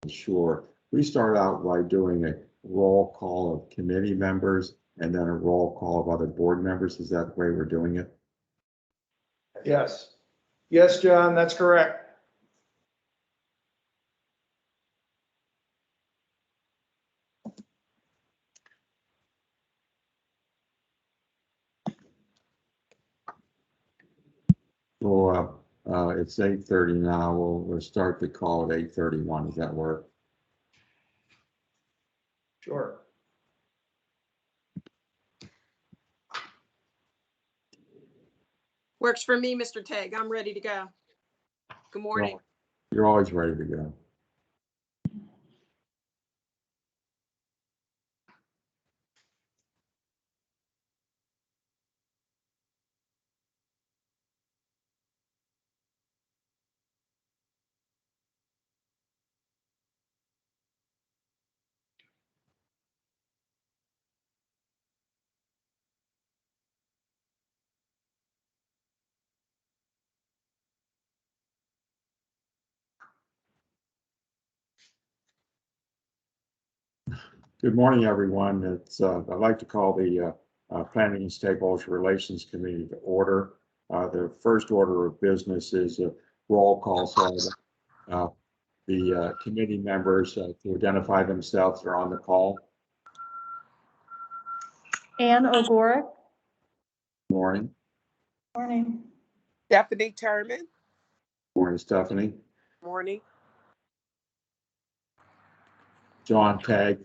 sure. We start out by doing a roll call of committee members and then a roll call of other board members. Is that the way we're doing it? Yes. Yes, John, that's correct. Well, it's 8:30 now. We'll start the call at 8:31. Does that work? Sure. Works for me, Mr. Tagg. I'm ready to go. Good morning. You're always ready to go. Good morning, everyone. I'd like to call the Planning and Stakeholders Relations Committee to order. The first order of business is a roll call. So the committee members to identify themselves are on the call. Ann O'Gorick. Morning. Morning. Stephanie Turman. Morning, Stephanie. Morning. John Tagg.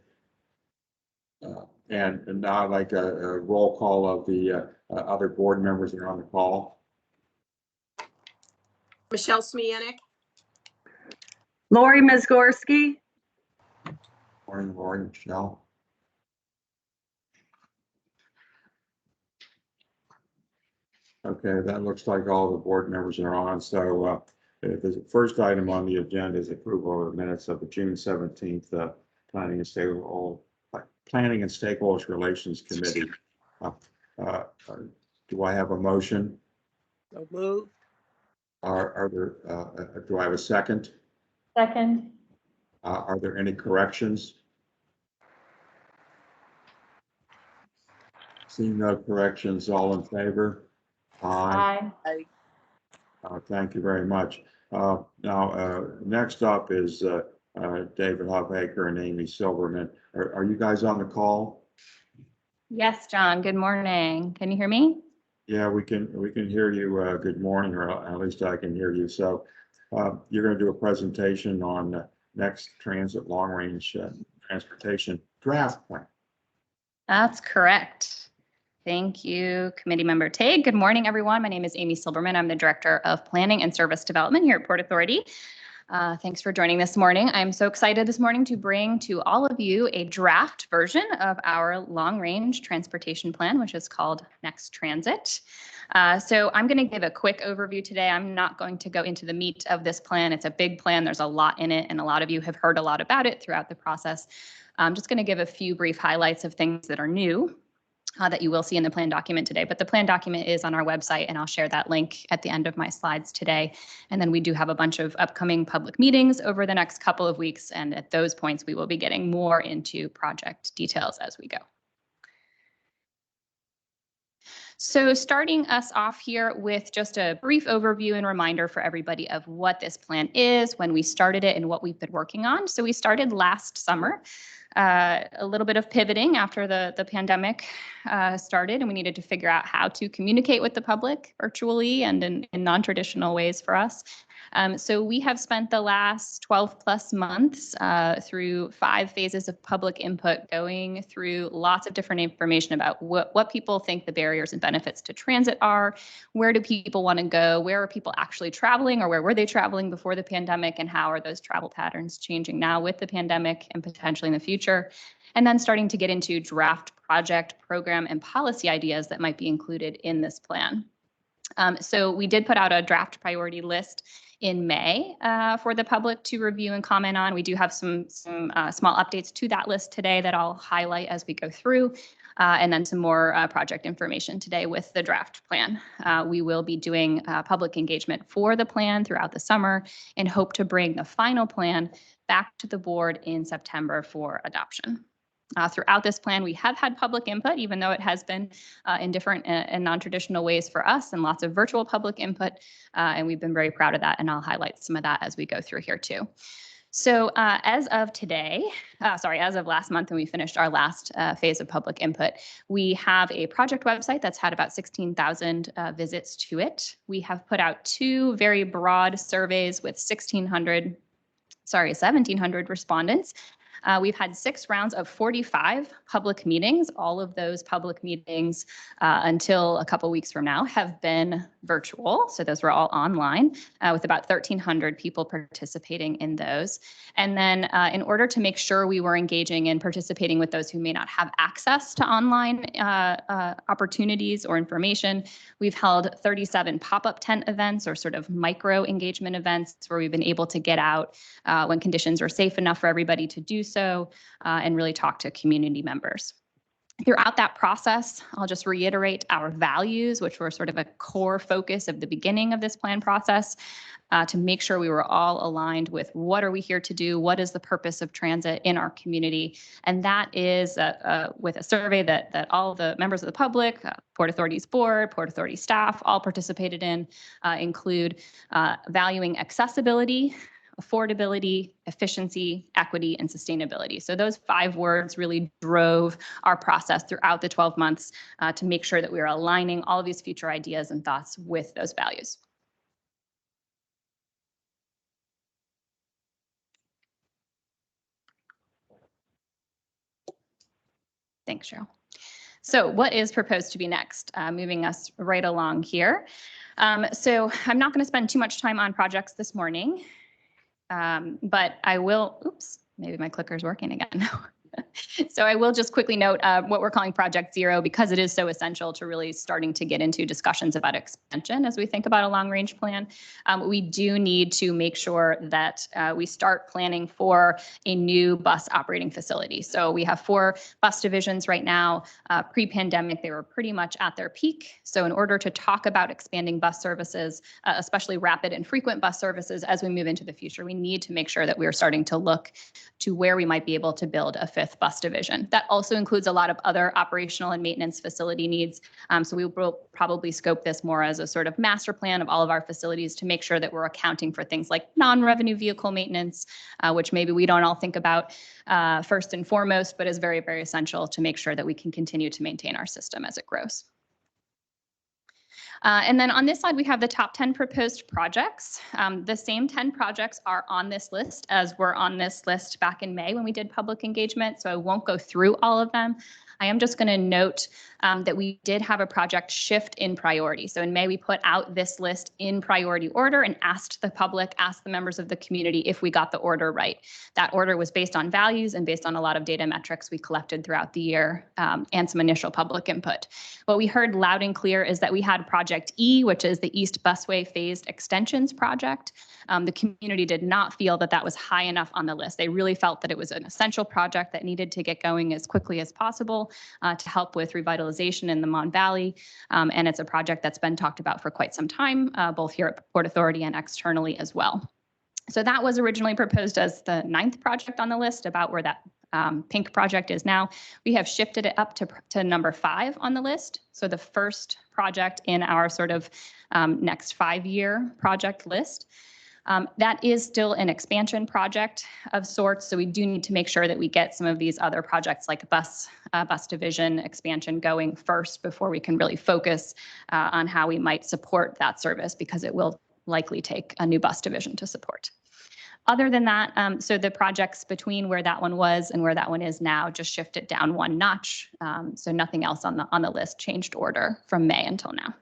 And now I'd like a roll call of the other board members that are on the call. Michelle Smianik. Lori Mizgorski. Morning, Lori, Michelle. Okay, that looks like all the board members are on. So the first item on the agenda is approval of the minutes of the June 17th Planning and Stakeholders Relations Committee. Do I have a motion? So moved. Do I have a second? Second. Are there any corrections? Seeing no corrections, all in favor? Aye. Thank you very much. Now, next up is David Hoffaker and Amy Silverman. Are you guys on the call? Yes, John. Good morning. Can you hear me? Yeah, we can hear you. Good morning, or at least I can hear you. So you're going to do a presentation on next transit long range transportation draft plan. That's correct. Thank you, Committee Member Tagg. Good morning, everyone. My name is Amy Silverman. I'm the Director of Planning and Service Development here at Port Authority. Thanks for joining this morning. I'm so excited this morning to bring to all of you a draft version of our long-range transportation plan, which is called Next Transit. So I'm going to give a quick overview today. I'm not going to go into the meat of this plan. It's a big plan. There's a lot in it, and a lot of you have heard a lot about it throughout the process. I'm just going to give a few brief highlights of things that are new. That you will see in the plan document today, but the plan document is on our website, and I'll share that link at the end of my slides today. And then we do have a bunch of upcoming public meetings over the next couple of weeks, and at those points we will be getting more into project details as we go. So starting us off here with just a brief overview and reminder for everybody of what this plan is, when we started it, and what we've been working on. So we started last summer. A little bit of pivoting after the pandemic started, and we needed to figure out how to communicate with the public virtually and in non-traditional ways for us. So we have spent the last 12 plus months through 5 phases of public input, going through lots of different information about what people think the barriers and benefits to transit are, where do people want to go, where are people actually traveling, or where were they traveling before the pandemic, and how are those travel patterns changing now with the pandemic and potentially in the future. And then starting to get into draft project, program, and policy ideas that might be included in this plan. So we did put out a draft priority list in May for the public to review and comment on. We do have some small updates to that list today that I'll highlight as we go through. and then some more project information today with the draft plan. We will be doing public engagement for the plan throughout the summer and hope to bring the final plan back to the board in September for adoption. Throughout this plan, we have had public input, even though it has been in different and non-traditional ways for us, and lots of virtual public input, and we've been very proud of that, and I'll highlight some of that as we go through here too. So as of today, as of last month when we finished our last phase of public input, we have a project website that's had about 16,000 visits to it. We have put out 2 very broad surveys with 1,700 respondents. We've had 6 rounds of 45 public meetings. All of those public meetings until a couple weeks from now have been virtual. So those were all online with about 1,300 people participating in those. And then in order to make sure we were engaging and participating with those who may not have access to online opportunities or information, we've held 37 pop-up tent events or sort of micro engagement events where we've been able to get out when conditions are safe enough for everybody to do so and really talk to community members. Throughout that process, I'll just reiterate our values, which were sort of a core focus of the beginning of this plan process, to make sure we were all aligned with what are we here to do, what is the purpose of transit in our community. And that is with a survey that all the members of the public, Port Authority's board, Port Authority staff, all participated in, include valuing accessibility, affordability, efficiency, equity, and sustainability. So those 5 words really drove our process throughout the 12 months to make sure that we are aligning all of these future ideas and thoughts with those values. Thanks, Cheryl. So what is proposed to be next? Moving us right along here. So I'm not going to spend too much time on projects this morning. But I will, oops, maybe my clicker is working again. So I will just quickly note what we're calling Project Zero because it is so essential to really starting to get into discussions about expansion as we think about a long-range plan. We do need to make sure that we start planning for a new bus operating facility. So we have 4 bus divisions right now. Pre-pandemic, they were pretty much at their peak. So in order to talk about expanding bus services, especially rapid and frequent bus services as we move into the future, we need to make sure that we are starting to look to where we might be able to build a 5th bus division. That also includes a lot of other operational and maintenance facility needs. So we will probably scope this more as a sort of master plan of all of our facilities to make sure that we're accounting for things like non-revenue vehicle maintenance, which maybe we don't all think about first and foremost, but is very, very essential to make sure that we can continue to maintain our system as it grows. And then on this slide, we have the top 10 proposed projects. The same 10 projects are on this list as were on this list back in May when we did public engagement, so I won't go through all of them. I am just going to note that we did have a project shift in priority. So in May, we put out this list in priority order and asked the public, asked the members of the community if we got the order right. That order was based on values and based on a lot of data metrics we collected throughout the year and some initial public input. What we heard loud and clear is that we had Project E, which is the East Busway Phased Extensions Project. The community did not feel that that was high enough on the list. They really felt that it was an essential project that needed to get going as quickly as possible to help with revitalization in the Mon Valley. And it's a project that's been talked about for quite some time, both here at Port Authority and externally as well. So that was originally proposed as the 9th project on the list, about where that pink project is now. We have shifted it up to number 5 on the list. So the first project in our sort of next 5-year project list. That is still an expansion project of sorts, so we do need to make sure that we get some of these other projects like bus division expansion going first before we can really focus on how we might support that service, because it will likely take a new bus division to support. Other than that, so the projects between where that one was and where that one is now just shifted down 1 notch. So nothing else on the list changed order from May until now.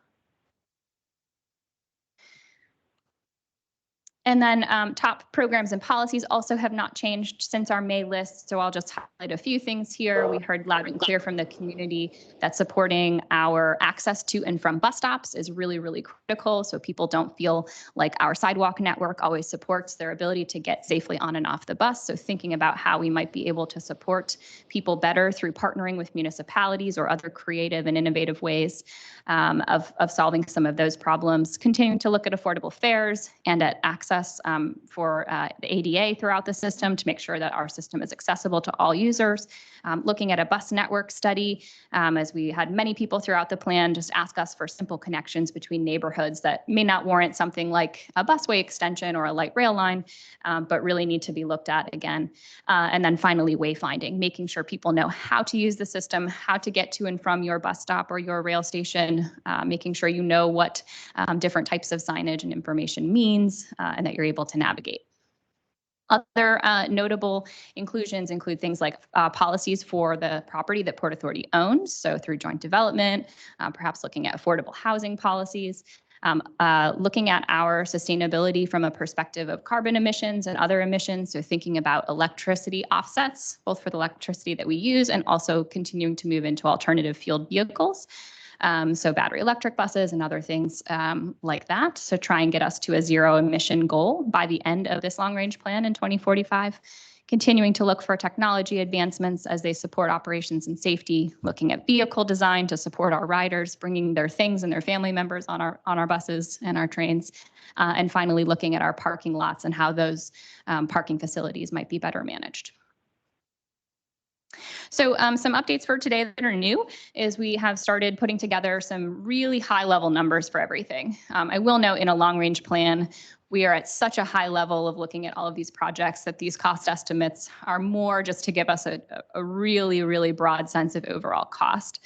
And then top programs and policies also have not changed since our May list. So I'll just highlight a few things here. We heard loud and clear from the community that supporting our access to and from bus stops is really, really critical. So people don't feel like our sidewalk network always supports their ability to get safely on and off the bus. So thinking about how we might be able to support people better through partnering with municipalities or other creative and innovative ways of solving some of those problems. Continuing to look at affordable fares and at access for the ADA throughout the system to make sure that our system is accessible to all users. Looking at a bus network study, as we had many people throughout the plan just ask us for simple connections between neighborhoods that may not warrant something like a busway extension or a light rail line, but really need to be looked at again. And then finally, wayfinding, making sure people know how to use the system, how to get to and from your bus stop or your rail station, making sure you know what different types of signage and information means, and that you're able to navigate. Other notable inclusions include things like policies for the property that Port Authority owns, so through joint development, perhaps looking at affordable housing policies, looking at our sustainability from a perspective of carbon emissions and other emissions, so thinking about electricity offsets, both for the electricity that we use and also continuing to move into alternative fueled vehicles. So battery electric buses and other things like that. So try and get us to a zero emission goal by the end of this long range plan in 2045. Continuing to look for technology advancements as they support operations and safety, looking at vehicle design to support our riders, bringing their things and their family members on our buses and our trains. And finally, looking at our parking lots and how those parking facilities might be better managed. So some updates for today that are new is we have started putting together some really high level numbers for everything. I will note in a long range plan, we are at such a high level of looking at all of these projects that these cost estimates are more just to give us a really, really broad sense of overall cost.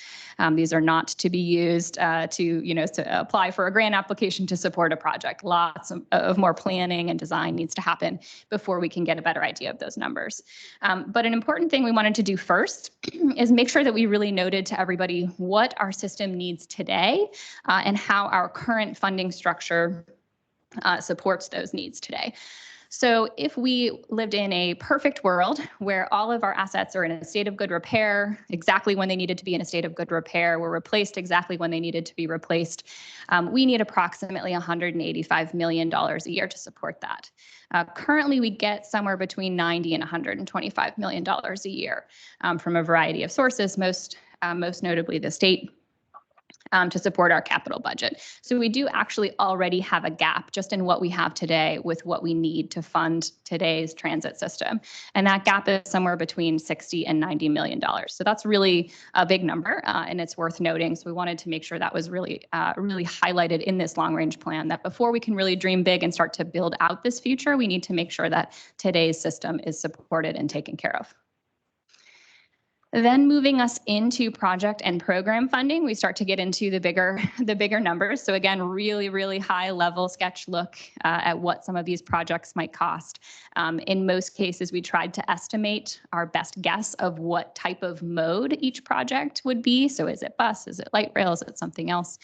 These are not to be used to apply for a grant application to support a project. Lots of more planning and design needs to happen before we can get a better idea of those numbers. But an important thing we wanted to do first is make sure that we really noted to everybody what our system needs today and how our current funding structure supports those needs today. So if we lived in a perfect world where all of our assets are in a state of good repair, exactly when they needed to be in a state of good repair, were replaced exactly when they needed to be replaced, we need approximately $185 million a year to support that. Currently, we get somewhere between $90 and $125 million a year from a variety of sources, most notably the state, to support our capital budget. So we do actually already have a gap just in what we have today with what we need to fund today's transit system. And that gap is somewhere between $60 and $90 million. So that's really a big number, and it's worth noting. So we wanted to make sure that was really highlighted in this long range plan, that before we can really dream big and start to build out this future, we need to make sure that today's system is supported and taken care of. Then moving us into project and program funding, we start to get into the bigger numbers. So again, really, really high level sketch look at what some of these projects might cost. In most cases, we tried to estimate our best guess of what type of mode each project would be. So is it bus, is it light rail, is it something else?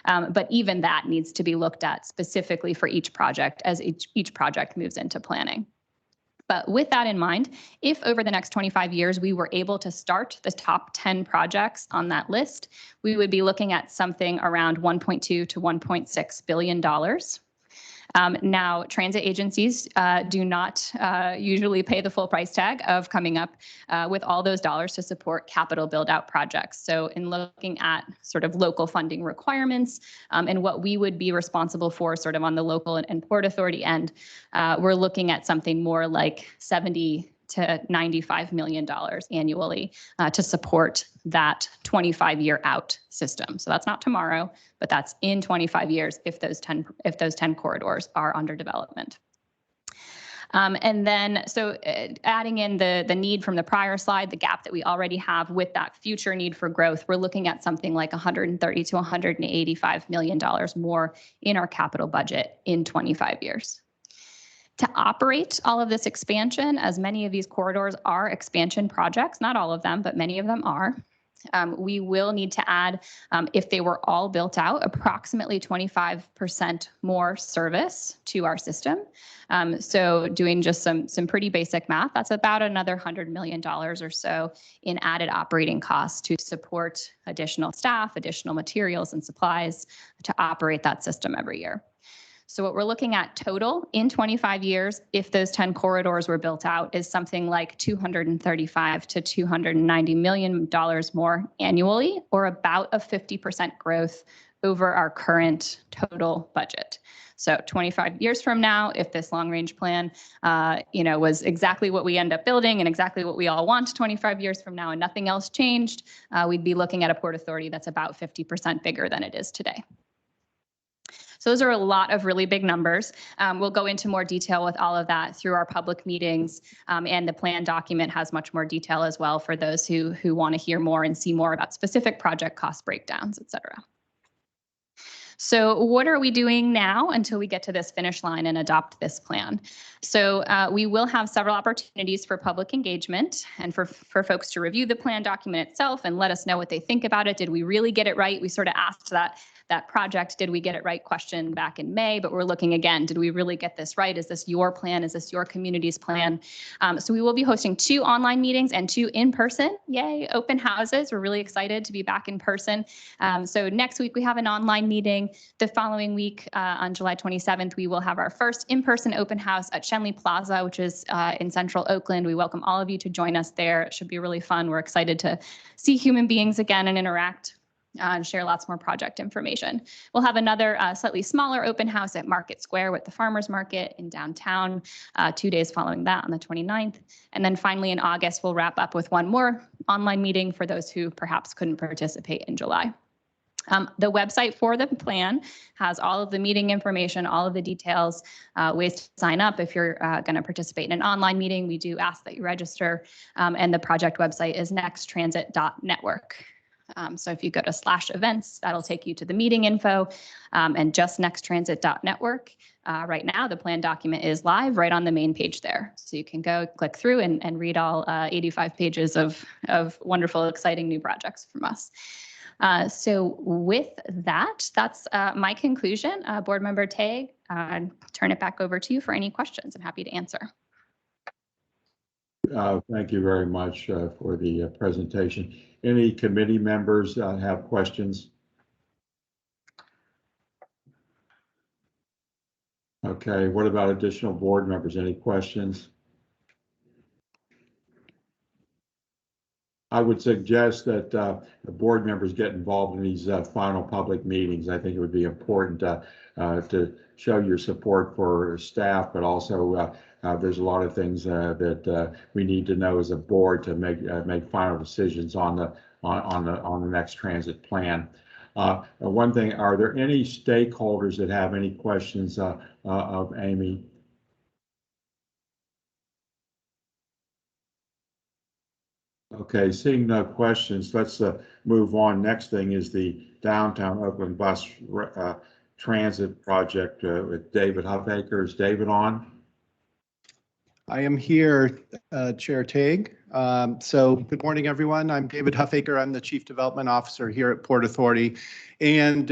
But even that needs to be looked at specifically for each project as each project moves into planning. But with that in mind, if over the next 25 years we were able to start the top 10 projects on that list, we would be looking at something around $1.2 to $1.6 billion. Now, transit agencies do not usually pay the full price tag of coming up with all those dollars to support capital build-out projects. So in looking at sort of local funding requirements and what we would be responsible for sort of on the local and Port Authority end, we're looking at something more like $70 to $95 million annually to support that 25-year out system. So that's not tomorrow, but that's in 25 years if those 10 corridors are under development. And then, so adding in the need from the prior slide, the gap that we already have with that future need for growth, we're looking at something like $130 to $185 million more in our capital budget in 25 years. To operate all of this expansion, as many of these corridors are expansion projects, not all of them, but many of them are, We will need to add, if they were all built out, approximately 25% more service to our system. So doing just some pretty basic math, that's about another $100 million or so in added operating costs to support additional staff, additional materials and supplies to operate that system every year. So what we're looking at total in 25 years, if those 10 corridors were built out, is something like $235 to $290 million more annually, or about a 50% growth over our current total budget. So 25 years from now, if this long-range plan, was exactly what we end up building and exactly what we all want 25 years from now and nothing else changed, we'd be looking at a Port Authority that's about 50% bigger than it is today. So those are a lot of really big numbers. We'll go into more detail with all of that through our public meetings, and the plan document has much more detail as well for those who want to hear more and see more about specific project cost breakdowns, et cetera. So what are we doing now until we get to this finish line and adopt this plan? So we will have several opportunities for public engagement and for folks to review the plan document itself and let us know what they think about it. Did we really get it right? We sort of asked that project, did we get it right question back in May, but we're looking again, did we really get this right? Is this your plan? Is this your community's plan? So we will be hosting 2 online meetings and 2 in-person, yay, open houses. We're really excited to be back in person. So next week we have an online meeting. The following week on July 27th, we will have our first in-person open house at Shenley Plaza, which is in central Oakland. We welcome all of you to join us there. It should be really fun. We're excited to see human beings again and interact. And share lots more project information. We'll have another slightly smaller open house at Market Square with the Farmers Market in downtown, 2 days following that on the 29th. And then finally in August, we'll wrap up with one more online meeting for those who perhaps couldn't participate in July. The website for the plan has all of the meeting information, all of the details, ways to sign up if you're going to participate in an online meeting. We do ask that you register, and the project website is nexttransit.network. So if you go to /events, that'll take you to the meeting info, and just nexttransit.network. Right now, the plan document is live right on the main page there. So you can go click through and read all 85 pages of wonderful, exciting new projects from us. So with that, that's my conclusion. Board Member Tague, turn it back over to you for any questions. I'm happy to answer. Thank you very much for the presentation. Any committee members have questions? Okay, what about additional board members? Any questions? I would suggest that the board members get involved in these final public meetings. I think it would be important to show your support for staff, but also there's a lot of things that we need to know as a board to make final decisions on the next transit plan. One thing, are there any stakeholders that have any questions of Amy? Okay, seeing no questions, let's move on. Next thing is the Downtown Oakland Bus Transit Project with David Huffaker. Is David on? I am here, Chair Tague. So good morning, everyone. I'm David Huffaker. I'm the Chief Development Officer here at Port Authority, and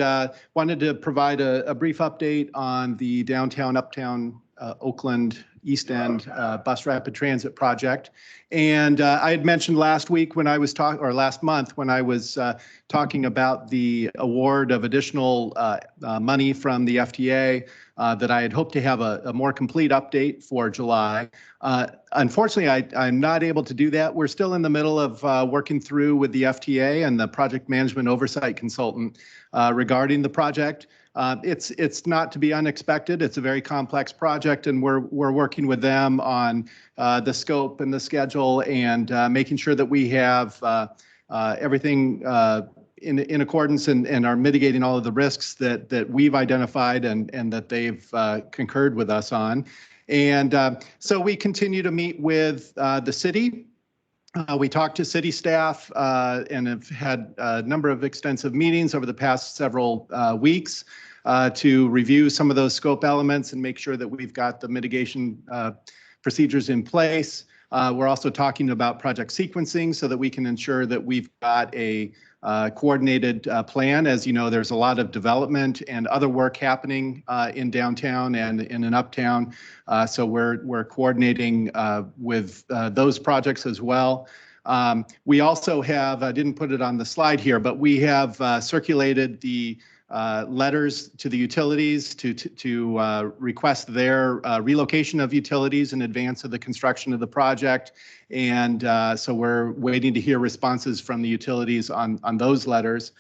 wanted to provide a brief update on the Downtown Uptown Oakland East End Bus Rapid Transit Project. And I had mentioned last week when I was last month when I was talking about the award of additional money from the FTA that I had hoped to have a more complete update for July. Unfortunately, I'm not able to do that. We're still in the middle of working through with the FTA and the project management oversight consultant regarding the project. It's not to be unexpected. It's a very complex project, and we're working with them on the scope and the schedule and making sure that we have everything in accordance and are mitigating all of the risks that we've identified and that they've concurred with us on. And so we continue to meet with the city. We talked to city staff and have had a number of extensive meetings over the past several weeks to review some of those scope elements and make sure that we've got the mitigation procedures in place. We're also talking about project sequencing so that we can ensure that we've got a coordinated plan. As you know, there's a lot of development and other work happening in downtown and in uptown. So we're coordinating with those projects as well. We also have, I didn't put it on the slide here, but we have circulated the letters to the utilities to request their relocation of utilities in advance of the construction of the project. And so we're waiting to hear responses from the utilities on those letters.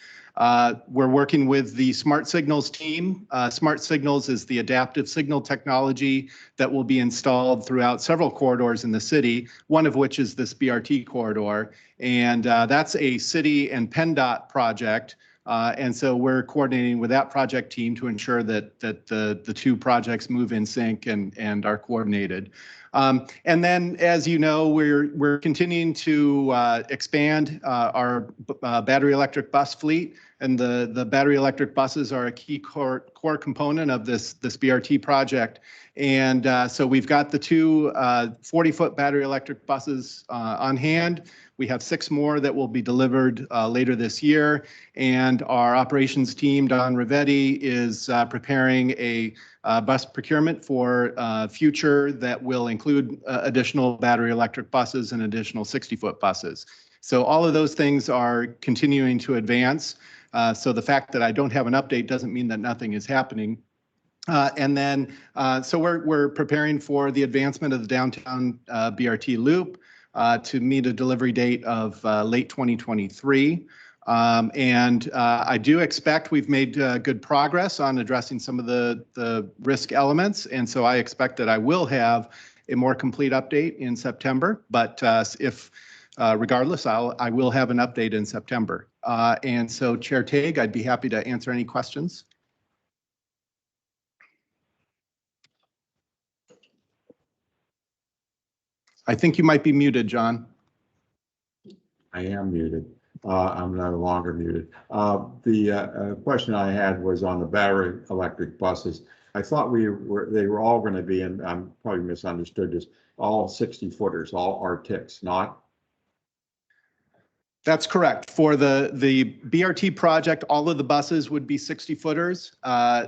We're working with the Smart Signals team. Smart Signals is the adaptive signal technology that will be installed throughout several corridors in the city, one of which is this BRT corridor. And that's a city and PennDOT project. And so we're coordinating with that project team to ensure that the two projects move in sync and are coordinated. And then, as you know, we're continuing to expand our battery electric bus fleet, and the battery electric buses are a key core component of this BRT project. And so we've got the two 40-foot battery electric buses on hand. We have 6 more that will be delivered later this year. And our operations team, Don Rivetti, is preparing a bus procurement for future that will include additional battery electric buses and additional 60-foot buses. So all of those things are continuing to advance. So the fact that I don't have an update doesn't mean that nothing is happening. And then, so we're preparing for the advancement of the downtown BRT loop to meet a delivery date of late 2023. And I do expect we've made good progress on addressing some of the risk elements. And so I expect that I will have a more complete update in September. But regardless, I will have an update in September. And so Chair Tague, I'd be happy to answer any questions. I think you might be muted, John. I am muted. I'm no longer muted. The question I had was on the battery electric buses. I thought they were all going to be, and I'm probably misunderstood this, all 60-footers, all Arctics, not? That's correct. For the BRT project, all of the buses would be 60-footers.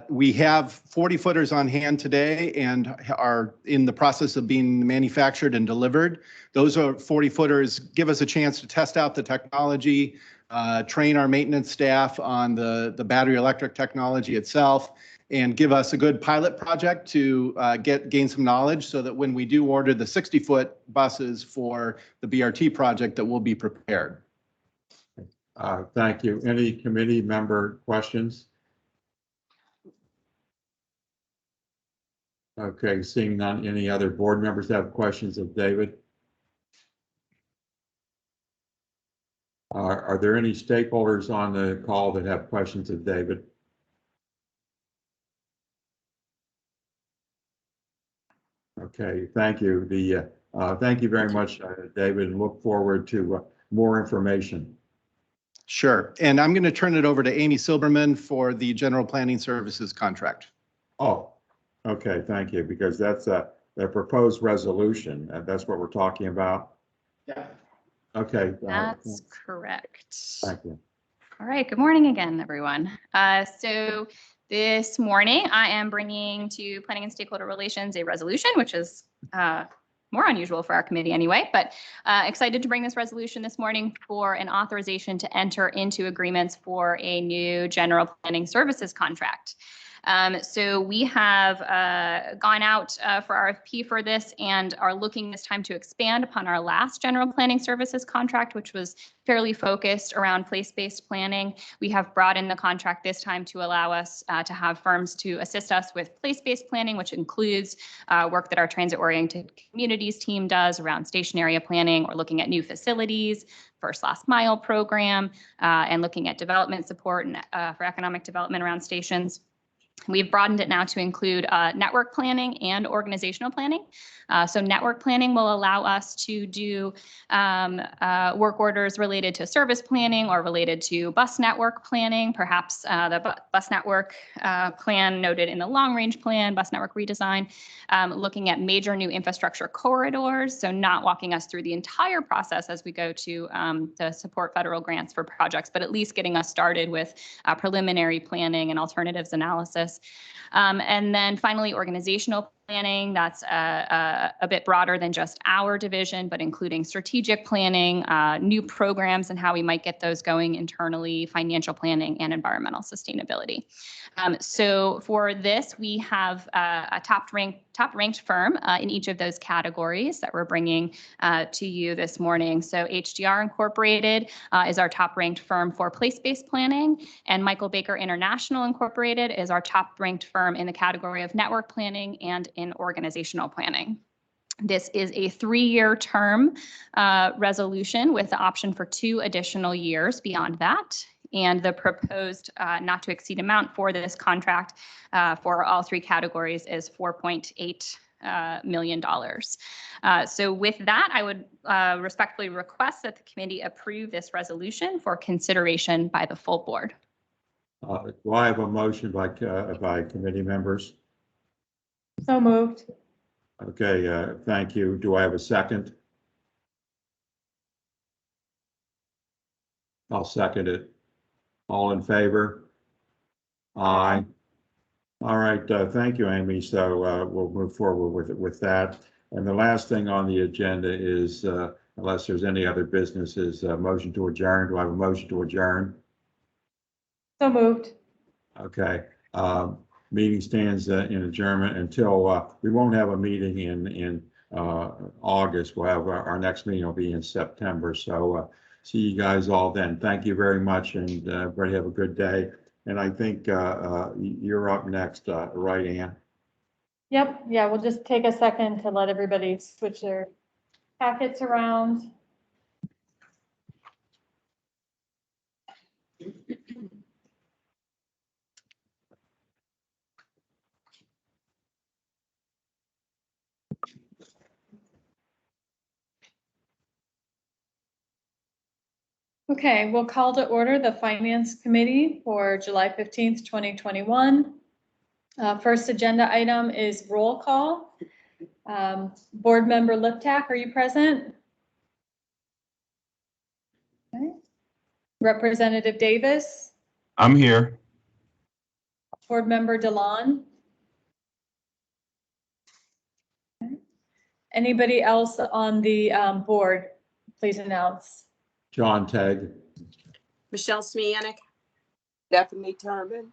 We have 40-footers on hand today and are in the process of being manufactured and delivered. Those are 40-footers give us a chance to test out the technology, train our maintenance staff on the battery electric technology itself, and give us a good pilot project to gain some knowledge so that when we do order the 60-foot buses for the BRT project, that we'll be prepared. Thank you. Any committee member questions? Okay, seeing none, any other board members have questions of David? Are there any stakeholders on the call that have questions of David? Okay, thank you. Thank you very much, David, and look forward to more information. Sure. And I'm going to turn it over to Amy Silberman for the general planning services contract. Oh, okay, thank you, because that's a proposed resolution, and that's what we're talking about. Yeah. Okay. That's correct. Thank you. All right, good morning again, everyone. So this morning, I am bringing to Planning and Stakeholder Relations a resolution, which is more unusual for our committee anyway, but excited to bring this resolution this morning for an authorization to enter into agreements for a new general planning services contract. So we have gone out for RFP for this and are looking this time to expand upon our last general planning services contract, which was fairly focused around place-based planning. We have brought in the contract this time to allow us to have firms to assist us with place-based planning, which includes work that our transit-oriented communities team does around station area planning or looking at new facilities, first last mile program, and looking at development support and for economic development around stations. We've broadened it now to include network planning and organizational planning. So network planning will allow us to do work orders related to service planning or related to bus network planning, perhaps the bus network plan noted in the long range plan, bus network redesign, looking at major new infrastructure corridors. So not walking us through the entire process as we go to support federal grants for projects, but at least getting us started with preliminary planning and alternatives analysis. And then finally, organizational planning. That's a bit broader than just our division, but including strategic planning, new programs and how we might get those going internally, financial planning, and environmental sustainability. So for this, we have a top-ranked firm in each of those categories that we're bringing to you this morning. So HDR Incorporated is our top-ranked firm for place-based planning, and Michael Baker International Incorporated is our top-ranked firm in the category of network planning and in organizational planning. This is a 3-year term resolution with the option for 2 additional years beyond that. And the proposed not to exceed amount for this contract for all 3 categories is $4.8 million. So with that, I would respectfully request that the committee approve this resolution for consideration by the full board. Do I have a motion by committee members? So moved. Okay, thank you. Do I have a second? I'll second it. All in favor? Aye. All right, thank you, Amy. So we'll move forward with that. And the last thing on the agenda is, unless there's any other business, is motion to adjourn. Do I have a motion to adjourn? So moved. Okay. Meeting stands in adjournment until we won't have a meeting in August. We'll have our next meeting will be in September. So see you guys all then. Thank you very much, and everybody have a good day. And I think you're up next, right, Ann? Yep. Yeah, we'll just take a second to let everybody switch their packets around. Okay, we'll call to order the Finance Committee for July 15th, 2021. First agenda item is roll call. Board Member Liptak, are you present? Okay. Representative Davis? I'm here. Board Member DeLon? Okay. Anybody else on the board, please announce. John Tagg. Michelle Smianik. Stephanie Turbin.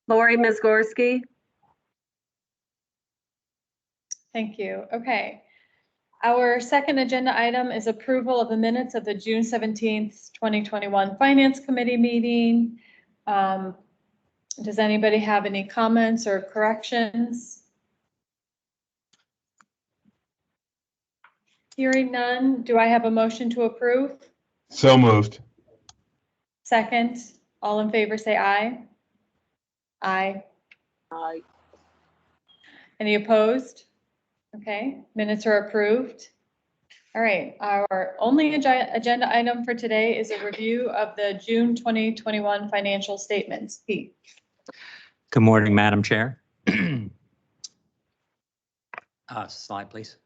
Lori Mizgorski. Thank you. Okay. Our second agenda item is approval of the minutes of the June 17th, 2021 Finance Committee meeting. Does anybody have any comments or corrections? Hearing none, do I have a motion to approve? So moved. Second, all in favor say aye. Aye. Aye. Any opposed? Okay, minutes are approved. All right, our only agenda item for today is a review of the June 2021 financial statements. Pete. Good morning, Madam Chair. Slide, please.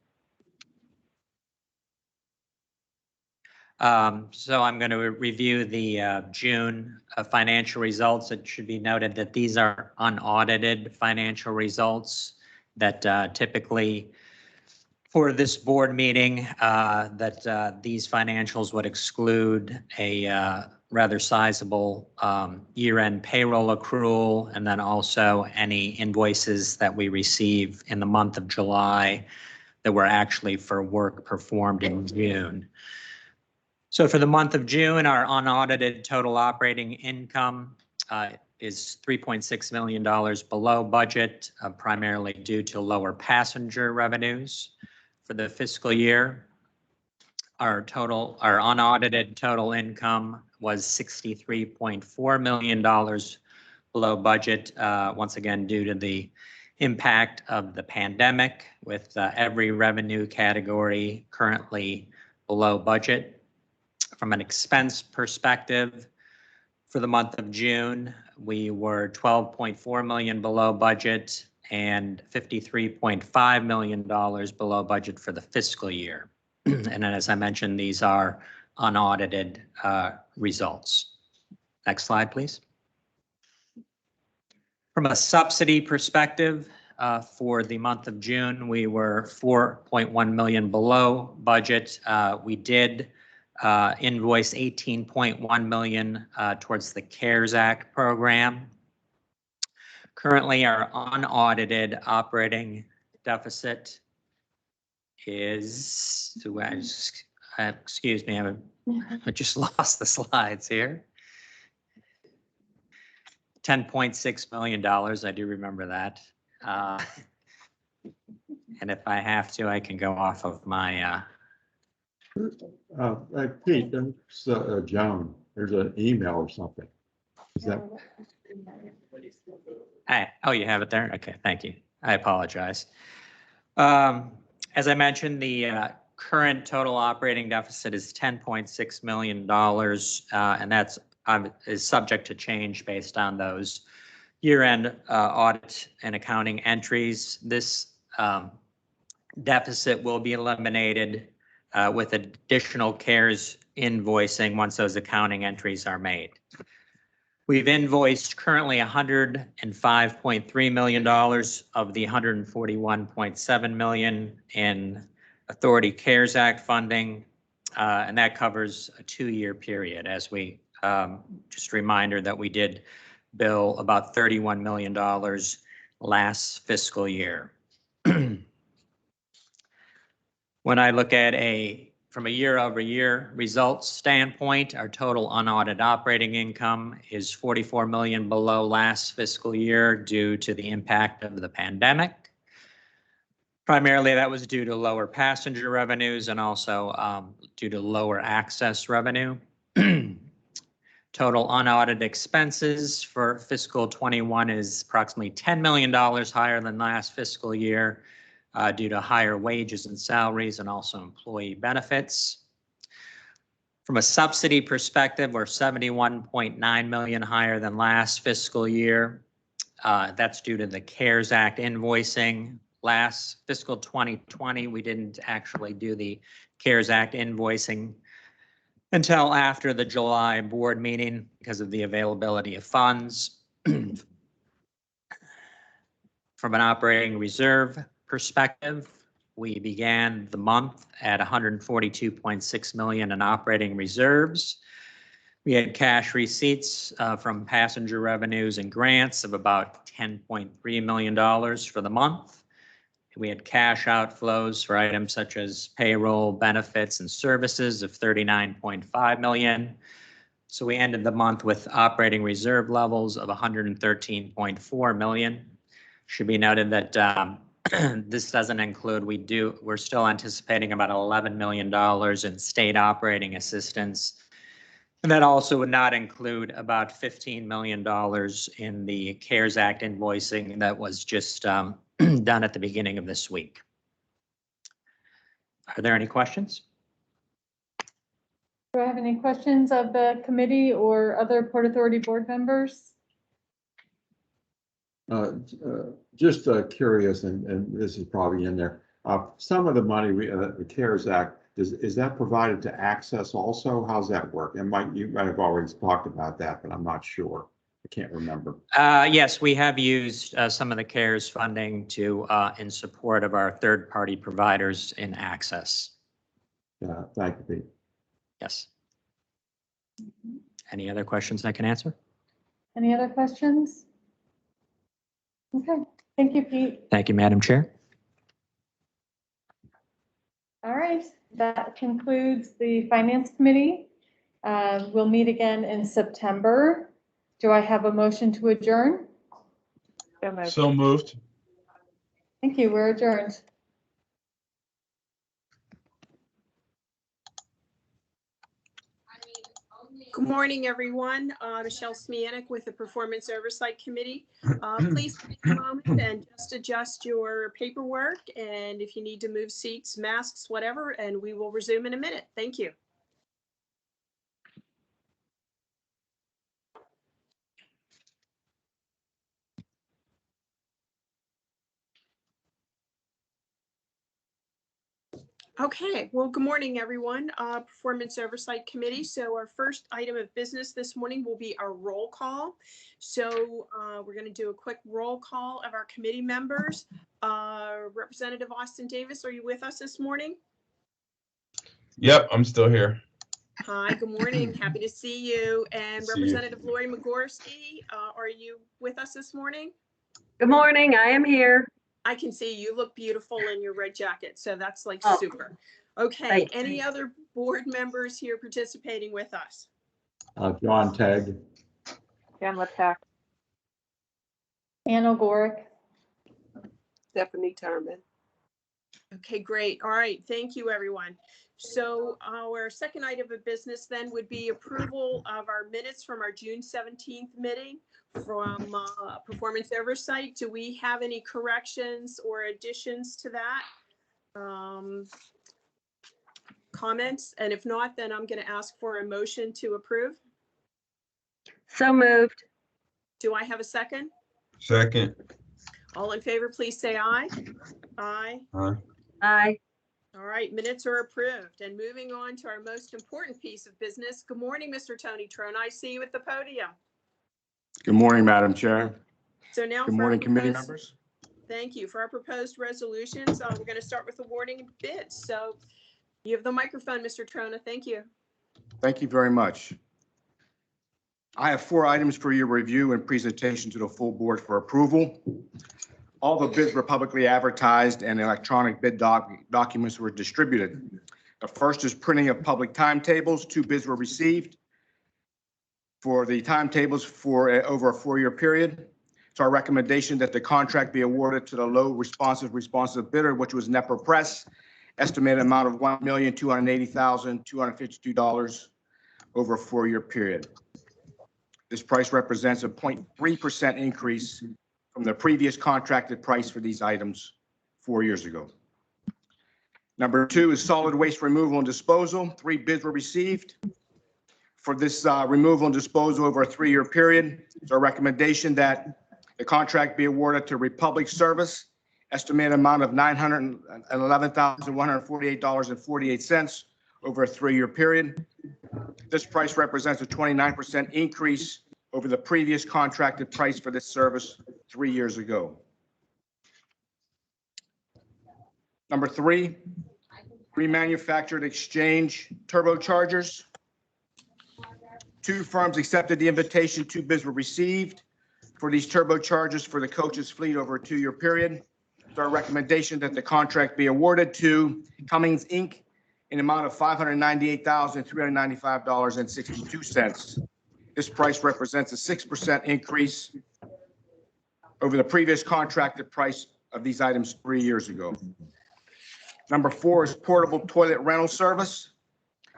So I'm going to review the June financial results. It should be noted that these are unaudited financial results that typically for this board meeting that these financials would exclude a rather sizable year-end payroll accrual, and then also any invoices that we receive in the month of July that were actually for work performed in June. So for the month of June, our unaudited total operating income is $3.6 million below budget, primarily due to lower passenger revenues. For the fiscal year, our unaudited total income was $63.4 million below budget, once again, due to the impact of the pandemic, with every revenue category currently below budget. From an expense perspective, for the month of June, we were 12.4 million below budget and $53.5 million below budget for the fiscal year. And then, as I mentioned, these are unaudited results. Next slide, please. From a subsidy perspective, for the month of June, we were 4.1 million below budget. We did invoice 18.1 million towards the CARES Act program. Currently, our unaudited operating deficit is, excuse me, I just lost the slides here. $10.6 million, I do remember that. And if I have to, I can go off of my. Pete, there's Joan, there's an email or something. Is that? Oh, you have it there? Okay, thank you. I apologize. As I mentioned, the current total operating deficit is $10.6 million, and that's is subject to change based on those year-end audit and accounting entries. This deficit will be eliminated with additional CARES invoicing once those accounting entries are made. We've invoiced currently $105.3 million of the $141.7 million in Authority CARES Act funding, and that covers a 2-year period. As we just a reminder that we did bill about $31 million last fiscal year. When I look at from a year-over-year results standpoint, our total unaudited operating income is 44 million below last fiscal year due to the impact of the pandemic. Primarily, that was due to lower passenger revenues and also due to lower access revenue. Total unaudited expenses for fiscal 21 is approximately $10 million higher than last fiscal year, due to higher wages and salaries and also employee benefits. From a subsidy perspective, we're 71.9 million higher than last fiscal year. That's due to the CARES Act invoicing. Last fiscal 2020, we didn't actually do the CARES Act invoicing until after the July board meeting because of the availability of funds. From an operating reserve perspective, we began the month at 142.6 million in operating reserves. We had cash receipts from passenger revenues and grants of about $10.3 million for the month. We had cash outflows for items such as payroll, benefits, and services of 39.5 million. So we ended the month with operating reserve levels of 113.4 million. Should be noted that this doesn't include, we're still anticipating about $11 million in state operating assistance. And that also would not include about $15 million in the CARES Act invoicing that was just done at the beginning of this week. Are there any questions? Do I have any questions of the committee or other Port Authority board members? Just curious, and this is probably in there. Some of the money, the CARES Act, is that provided to Access also? How's that work? You might have already talked about that, but I'm not sure. I can't remember. Yes, we have used some of the CARES funding in support of our third-party providers in Access. Thank you, Pete. Yes. Any other questions I can answer? Any other questions? Okay, thank you, Pete. Thank you, Madam Chair. All right, that concludes the Finance Committee. We'll meet again in September. Do I have a motion to adjourn? So moved. Thank you, we're adjourned. Good morning, everyone. Michelle Smianik with the Performance Oversight Committee. Please take a moment and just adjust your paperwork. And if you need to move seats, masks, whatever, and we will resume in a minute. Thank you. Okay, well, good morning, everyone. Performance Oversight Committee. So our first item of business this morning will be our roll call. So we're going to do a quick roll call of our committee members. Representative Austin Davis, are you with us this morning? Yep, I'm still here. Hi, good morning. Happy to see you. And See you. Representative Lori Migorski, are you with us this morning? Good morning, I am here. I can see you look beautiful in your red jacket, so that's like Oh, super. Okay, thanks. any other board members here participating with us? John Tagg. Jen Liptak. Ann O'Gorick. Stephanie Terman. Okay, great. All right, thank you, everyone. So our second item of business then would be approval of our minutes from our June 17th meeting from Performance Oversight. Do we have any corrections or additions to that? Comments? And if not, then I'm going to ask for a motion to approve. So moved. Do I have a second? Second. All in favor, please say aye. Aye. Aye. Aye. All right, minutes are approved. And moving on to our most important piece of business. Good morning, Mr. Tony Trone. I see you at the podium. Good morning, Madam Chair. So now Good for our morning, committee proposed- members. Thank you. For our proposed resolutions, we're going to start with awarding bids. So you have the microphone, Mr. Trona. Thank you. Thank you very much. I have 4 items for your review and presentation to the full board for approval. All the bids were publicly advertised and electronic bid documents were distributed. The first is printing of public timetables. 2 bids were received for the timetables for over a 4-year period. It's our recommendation that the contract be awarded to the low responsive bidder, which was Nepper Press. Estimated amount of $1,280,252 over a 4-year period. This price represents a 0.3% increase from the previous contracted price for these items 4 years ago. Number 2 is solid waste removal and disposal. 3 bids were received for this removal and disposal over a 3-year period. It's our recommendation that the contract be awarded to Republic Service. Estimated amount of $911,148.48 over a 3-year period. This price represents a 29% increase over the previous contracted price for this service 3 years ago. Number 3, remanufactured exchange turbochargers. 2 firms accepted the invitation. 2 bids were received for these turbochargers for the coaches fleet over a 2-year period. It's our recommendation that the contract be awarded to Cummings Inc. in the amount of $598,395.62. This price represents a 6% increase over the previous contracted price of these items 3 years ago. Number 4 is portable toilet rental service.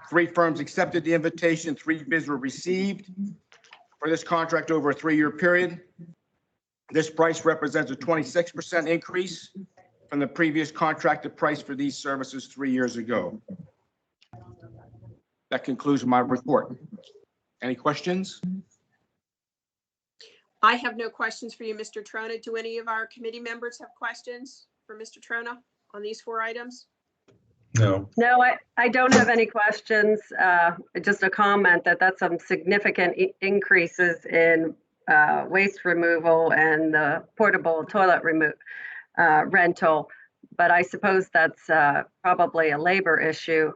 3 firms accepted the invitation. 3 bids were received for this contract over a 3-year period. This price represents a 26% increase from the previous contracted price for these services 3 years ago. That concludes my report. Any questions? I have no questions for you, Mr. Trona. Do any of our committee members have questions for Mr. Trona on these 4 items? No. No, I don't have any questions. Just a comment that that's some significant increases in waste removal and the portable toilet rental. But I suppose that's probably a labor issue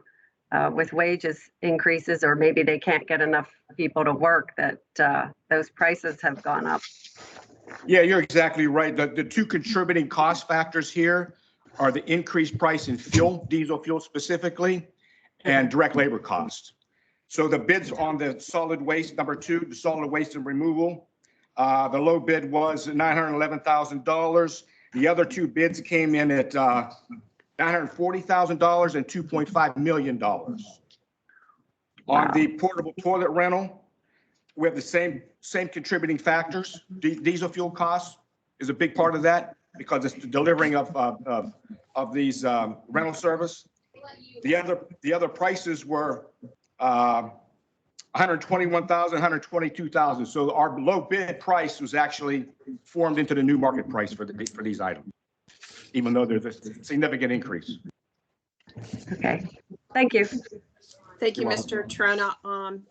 with wages increases, or maybe they can't get enough people to work, that those prices have gone up. Yeah, you're exactly right. The 2 contributing cost factors here are the increased price in fuel, diesel fuel specifically, and direct labor costs. So the bids on the solid waste, number 2, the solid waste and removal, the low bid was $911,000. The other 2 bids came in at $940,000 and $2.5 million. On Wow. the portable toilet rental, we have the same contributing factors. Diesel fuel costs is a big part of that because it's the delivering of these rental service. The other prices were 121,000, 122,000. So our low bid price was actually formed into the new market price for these items, even though there's a significant increase. Okay, thank you. Thank you, You're Mr. Trona.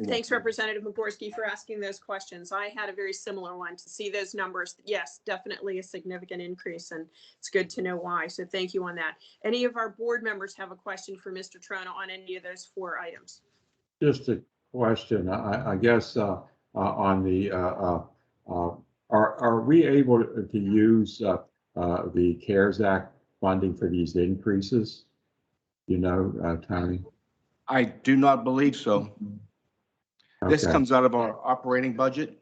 You're Thanks, Representative Magorski, for asking those questions. I had a very similar one to see those numbers. Yes, definitely a significant increase, and it's good to know why. So thank you on that. Any of our board members have a question for Mr. Trona on any of those 4 items? Just a question, I guess, on the, are we able to use the CARES Act funding for these increases? You know, Tony? I do not believe so. This Okay. comes out of our operating budget.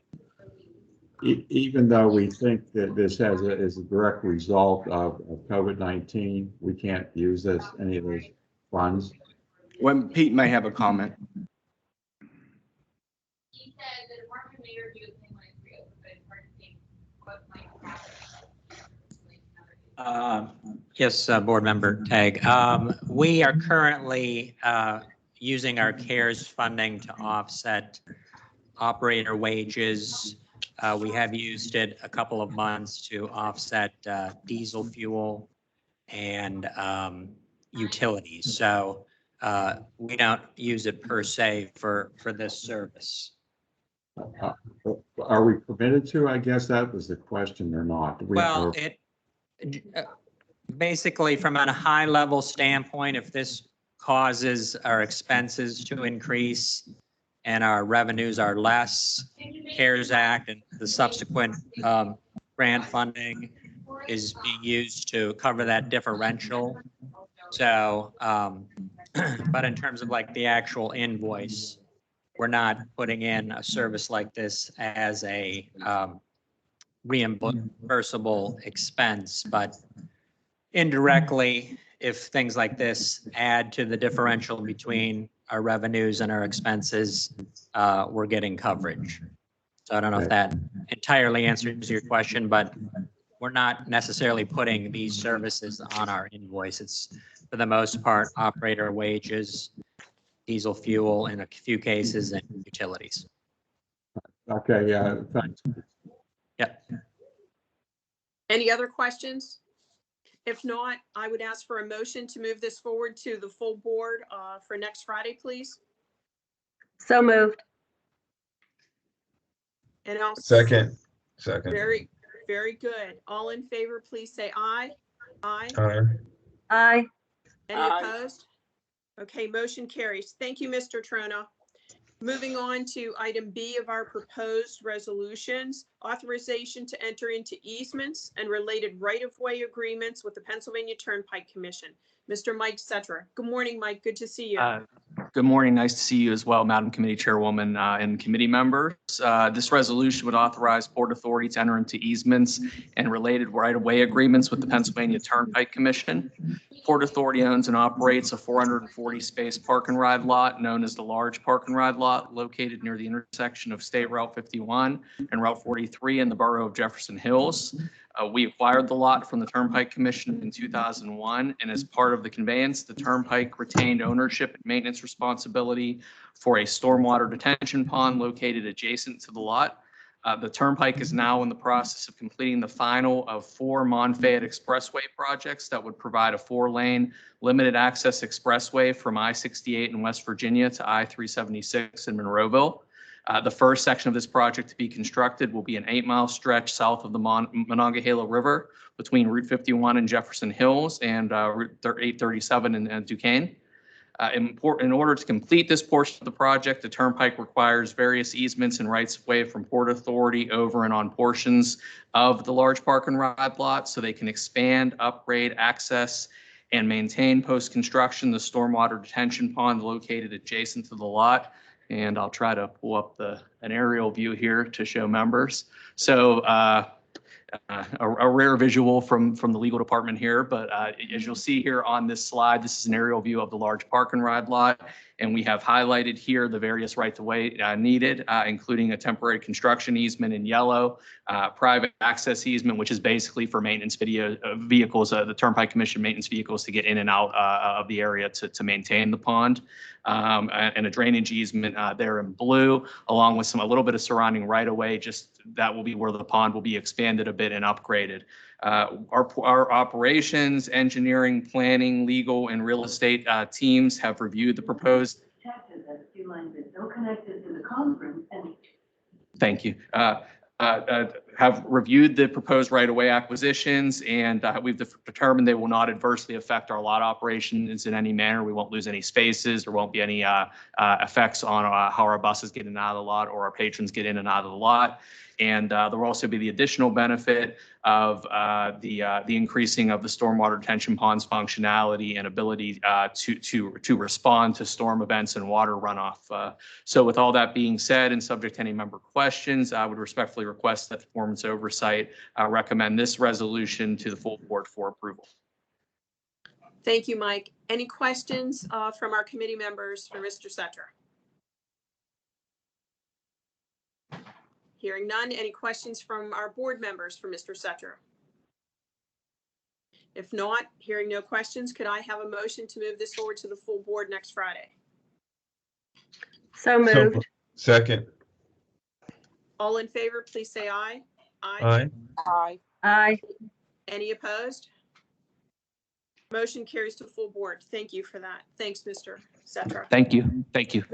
Even though we think that this is a direct result of COVID-19, we can't use any of those funds. When Pete may have a comment. Yes, Board Member Tag. We are currently using our CARES funding to offset operator wages. We have used it a couple of months to offset diesel fuel and utilities. So we don't use it per se for this service. Are we permitted to? I guess that was the question, or not? Well, it basically, from a high level standpoint, if this causes our expenses to increase and our revenues are less, CARES Act and the subsequent grant funding is being used to cover that differential. So, but in terms of like the actual invoice, we're not putting in a service like this as a reimbursable expense, but indirectly, if things like this add to the differential between our revenues and our expenses, we're getting coverage. So I don't know if that entirely answers your question, but we're not necessarily putting these services on our invoice. It's for the most part operator wages, diesel fuel in a few cases, and utilities. Okay, yeah, thanks. Yep. Any other questions? If not, I would ask for a motion to move this forward to the full board for next Friday, please. So moved. And I'll Second. Very, very good. All in favor, please say aye. Aye. Aye. Any Aye. opposed? Okay, motion carries. Thank you, Mr. Trona. Moving on to item B of our proposed resolutions, authorization to enter into easements and related right-of-way agreements with the Pennsylvania Turnpike Commission. Mr. Mike Setra. Good morning, Mike. Good to see you. Good morning. Nice to see you as well, Madam Committee Chairwoman and committee members. This resolution would authorize Port Authority to enter into easements and related right-of-way agreements with the Pennsylvania Turnpike Commission. Port Authority owns and operates a 440-space park and ride lot known as the Large Park and Ride Lot, located near the intersection of State Route 51 and Route 43 in the borough of Jefferson Hills. We acquired the lot from the Turnpike Commission in 2001, and as part of the conveyance, the Turnpike retained ownership and maintenance responsibility for a stormwater detention pond located adjacent to the lot. The Turnpike is now in the process of completing the final of 4 Monfayette Expressway projects that would provide a 4-lane limited access expressway from I-68 in West Virginia to I-376 in Monroeville. The first section of this project to be constructed will be an 8-mile stretch south of the Monongahela River between Route 51 and Jefferson Hills and Route 837 in Duquesne. In order to complete this portion of the project, the Turnpike requires various easements and rights of way from Port Authority over and on portions of the Large Park and Ride Lot so they can expand, upgrade, access, and maintain post-construction the stormwater detention pond located adjacent to the lot. And I'll try to pull up an aerial view here to show members. So a rare visual from the legal department here, but as you'll see here on this slide, this is an aerial view of the Large Park and Ride Lot. And we have highlighted here the various right-of-way needed, including a temporary construction easement in yellow, private access easement, which is basically for maintenance vehicles, the Turnpike Commission maintenance vehicles to get in and out of the area to maintain the pond, and a drainage easement there in blue, along with a little bit of surrounding right-of-way. Just that will be where the pond will be expanded a bit and upgraded. Our operations, engineering, planning, legal, and real estate teams have reviewed the proposed. Thank you. Have reviewed the proposed right-of-way acquisitions, and we've determined they will not adversely affect our lot operations in any manner. We won't lose any spaces. There won't be any effects on how our buses get in and out of the lot or our patrons get in and out of the lot. And there will also be the additional benefit of the increasing of the stormwater detention ponds functionality and ability to respond to storm events and water runoff. So with all that being said, and subject to any member questions, I would respectfully request that the Performance Oversight recommend this resolution to the full board for approval. Thank you, Mike. Any questions from our committee members for Mr. Setra? Hearing none. Any questions from our board members for Mr. Setra? If not, hearing no questions, could I have a motion to move this forward to the full board next Friday? So moved. Second. All in favor, please say aye. Aye. Aye. Aye. Any opposed? Motion carries to full board. Thank you for that. Thanks, Mr. Setra. Thank you. Thank you.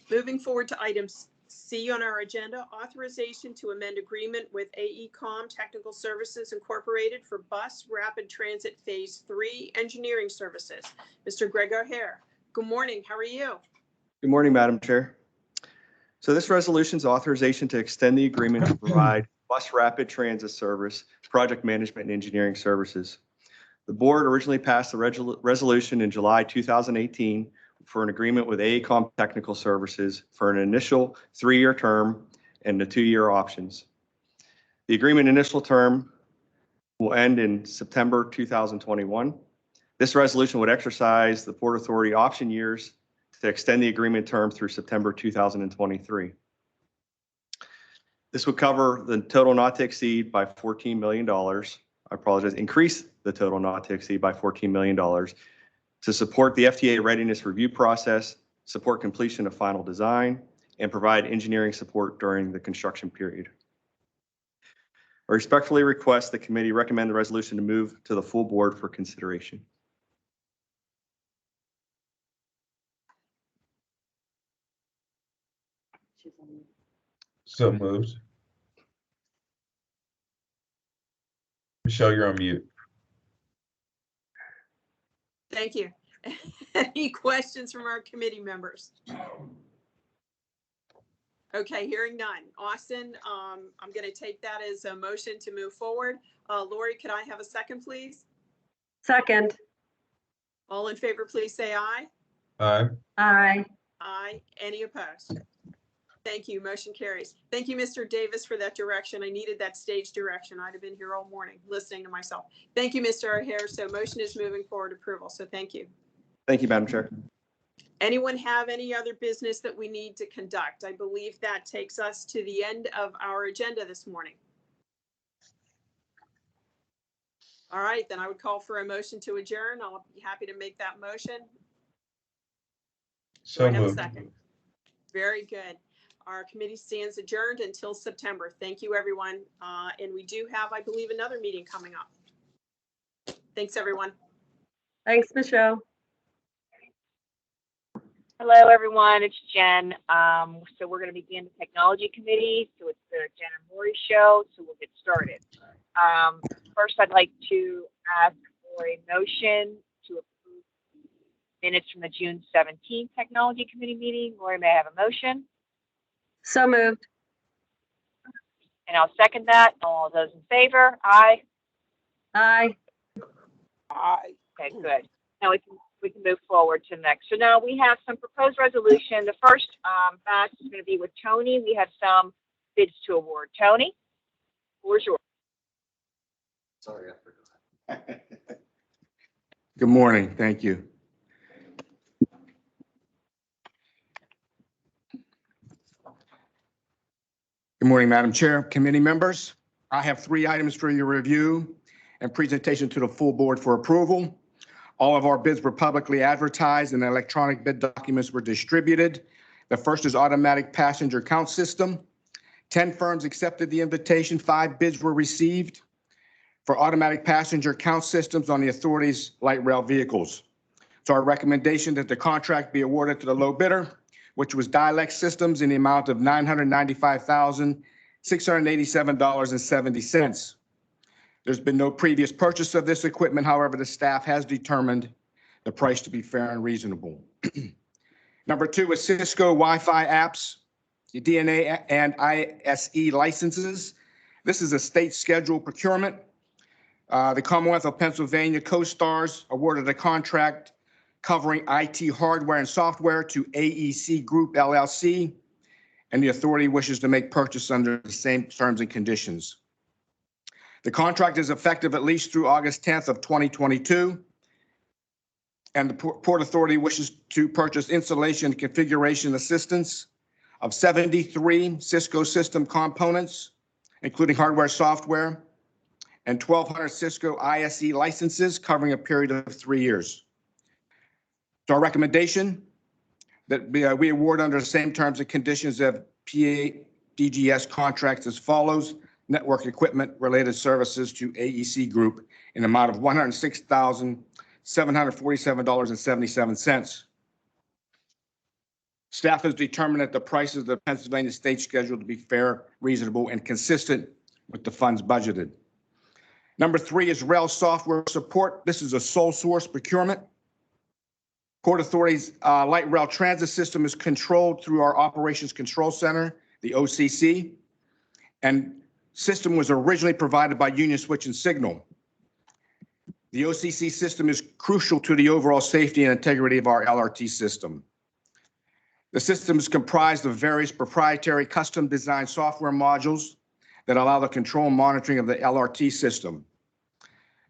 Moving forward to items C on our agenda, authorization to amend agreement with AECom Technical Services Incorporated for Bus Rapid Transit Phase 3 engineering services. Mr. Greg O'Hare, good morning. How are you? Good morning, Madam Chair. So this resolution is authorization to extend the agreement to provide bus rapid transit service, project management and engineering services. The board originally passed the resolution in July 2018 for an agreement with AECom Technical Services for an initial 3-year term and the 2-year options. The agreement initial term will end in September 2021. This resolution would exercise the Port Authority option years to extend the agreement term through September 2023. This would cover the total not to exceed by $14 million. I apologize, increase the total not to exceed by $14 million to support the FTA readiness review process, support completion of final design, and provide engineering support during the construction period. I respectfully request the committee recommend the resolution to move to the full board for consideration. So moved. Michelle, you're on mute. Thank you. Any questions from our committee members? Okay, hearing none. Austin, I'm going to take that as a motion to move forward. Lori, could I have a second, please? Second. All in favor, please say aye. Aye. Aye. Aye. Any opposed? Thank you. Motion carries. Thank you, Mr. Davis, for that direction. I needed that stage direction. I'd have been here all morning listening to myself. Thank you, Mr. O'Hare. So motion is moving forward approval. So thank you. Thank you, Madam Chair. Anyone have any other business that we need to conduct? I believe that takes us to the end of our agenda this morning. All right, then I would call for a motion to adjourn. I'll be happy to make that motion. So Do I have a moved. second? Very good. Our committee stands adjourned until September. Thank you, everyone. And we do have, I believe, another meeting coming up. Thanks, everyone. Thanks, Michelle. Hello, everyone. It's Jen. So we're going to begin the technology committee. So it's the Jen and Lori show. So we'll get started. First, I'd like to ask for a motion to approve minutes from the June 17th technology committee meeting. Lori, may I have a motion? So moved. And I'll second that. All those in favor? Aye. Aye. Aye. Okay, good. Now we can move forward to the next. So now we have some proposed resolution. The first batch is going to be with Tony. We have some bids to award. Tony, where's yours? Sorry, I forgot. Good morning. Thank you. Good morning, Madam Chair, committee members. I have 3 items for your review and presentation to the full board for approval. All of our bids were publicly advertised and electronic bid documents were distributed. The first is automatic passenger count system. 10 firms accepted the invitation, 5 bids were received for automatic passenger count systems on the authority's light rail vehicles. It's our recommendation that the contract be awarded to the low bidder, which was Dialect Systems, in the amount of $995,687.70. There's been no previous purchase of this equipment. However, the staff has determined the price to be fair and reasonable. Number 2 is Cisco Wi-Fi apps, the DNA and ISE licenses. This is a state scheduled procurement. The Commonwealth of Pennsylvania Co-Stars awarded a contract covering IT hardware and software to AEC Group LLC, and the authority wishes to make purchase under the same terms and conditions. The contract is effective at least through August 10th of 2022, and the Port Authority wishes to purchase installation and configuration assistance of 73 Cisco system components, including hardware, software, and 1,200 Cisco ISE licenses covering a period of 3 years. So our recommendation that we award under the same terms and conditions of PADGS contracts as follows: network equipment related services to AEC Group in the amount of $106,747.77. Staff has determined that the prices of the Pennsylvania state schedule to be fair, reasonable, and consistent with the funds budgeted. Number 3 is rail software support. This is a sole source procurement. Port Authority's light rail transit system is controlled through our Operations Control Center, the OCC, and system was originally provided by Union Switch and Signal. The OCC system is crucial to the overall safety and integrity of our LRT system. The system is comprised of various proprietary custom designed software modules that allow the control and monitoring of the LRT system.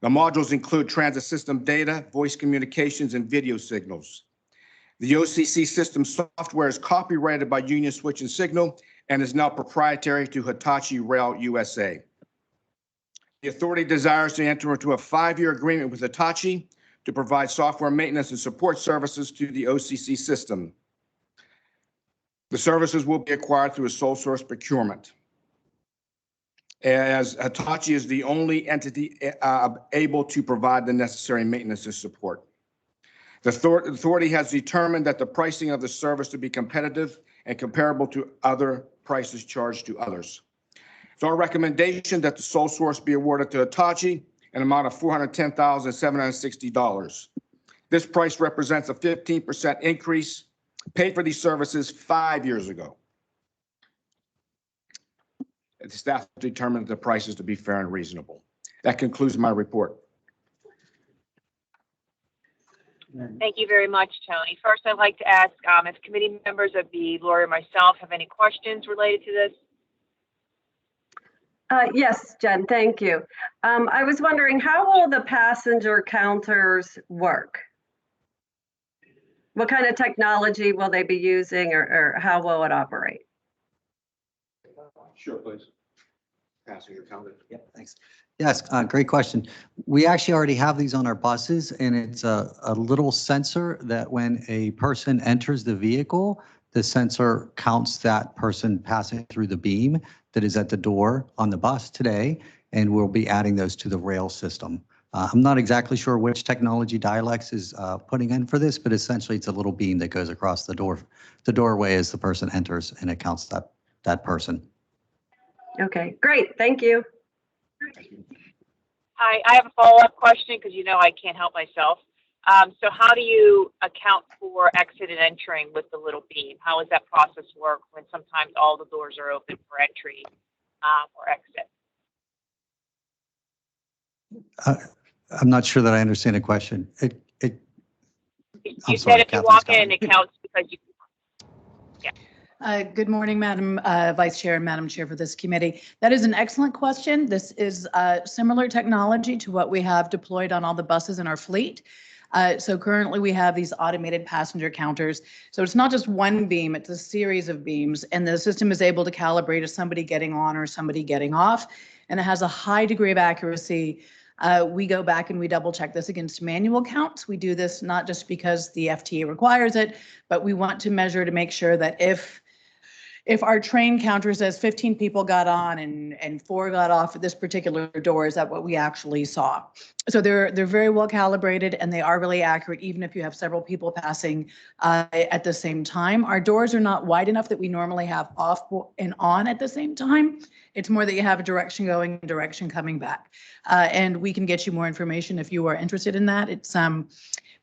The modules include transit system data, voice communications, and video signals. The OCC system software is copyrighted by Union Switch and Signal and is now proprietary to Hitachi Rail USA. The authority desires to enter into a 5-year agreement with Hitachi to provide software maintenance and support services to the OCC system. The services will be acquired through a sole source procurement, as Hitachi is the only entity able to provide the necessary maintenance and support. The authority has determined that the pricing of the service to be competitive and comparable to other prices charged to others. It's our recommendation that the sole source be awarded to Hitachi an amount of $410,760. This price represents a 15% increase paid for these services 5 years ago. The staff determined the prices to be fair and reasonable. That concludes my report. Thank you very much, Tony. First, I'd like to ask if committee members of the Lori or myself have any questions related to this. Yes, Jen, thank you. I was wondering, how will the passenger counters work? What kind of technology will they be using, or how will it operate? Sure, please. Passenger counter. Yep, thanks. Yes, great question. We actually already have these on our buses, and it's a little sensor that when a person enters the vehicle, the sensor counts that person passing through the beam that is at the door on the bus today, and we'll be adding those to the rail system. I'm not exactly sure which technology Dialex is putting in for this, but essentially it's a little beam that goes across the doorway as the person enters, and it counts that person. Okay, great, thank you. Hi, I have a follow-up question because you know I can't help myself. So how do you account for exit and entering with the little beam? How does that process work when sometimes all the doors are open for entry or exit? I'm not sure that I understand the question. You said if you walk in, it counts because you. Yeah. Good morning, Madam Vice Chair and Madam Chair for this committee. That is an excellent question. This is similar technology to what we have deployed on all the buses in our fleet. So currently we have these automated passenger counters. So it's not just one beam, it's a series of beams, and the system is able to calibrate if somebody getting on or somebody getting off, and it has a high degree of accuracy. We go back and we double check this against manual counts. We do this not just because the FTA requires it, but we want to measure to make sure that if our train counter says 15 people got on and 4 got off at this particular door, is that what we actually saw? So they're very well calibrated and they are really accurate, even if you have several people passing at the same time. Our doors are not wide enough that we normally have off and on at the same time. It's more that you have a direction going, direction coming back. And we can get you more information if you are interested in that. It's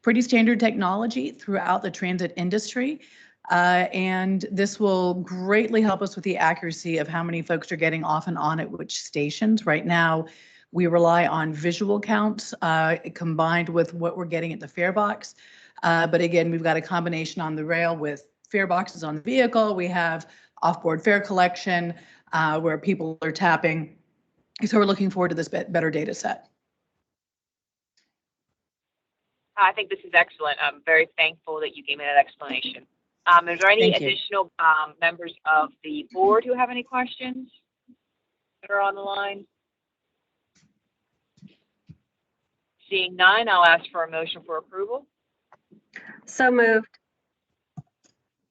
pretty standard technology throughout the transit industry. And this will greatly help us with the accuracy of how many folks are getting off and on at which stations. Right now, we rely on visual counts combined with what we're getting at the fare box. But again, we've got a combination on the rail with fare boxes on the vehicle. We have off-board fare collection where people are tapping. So we're looking forward to this better data set. I think this is excellent. I'm very thankful that you gave me that explanation. Is there any Thank you. additional members of the board who have any questions that are on the line? Seeing none, I'll ask for a motion for approval, So moved.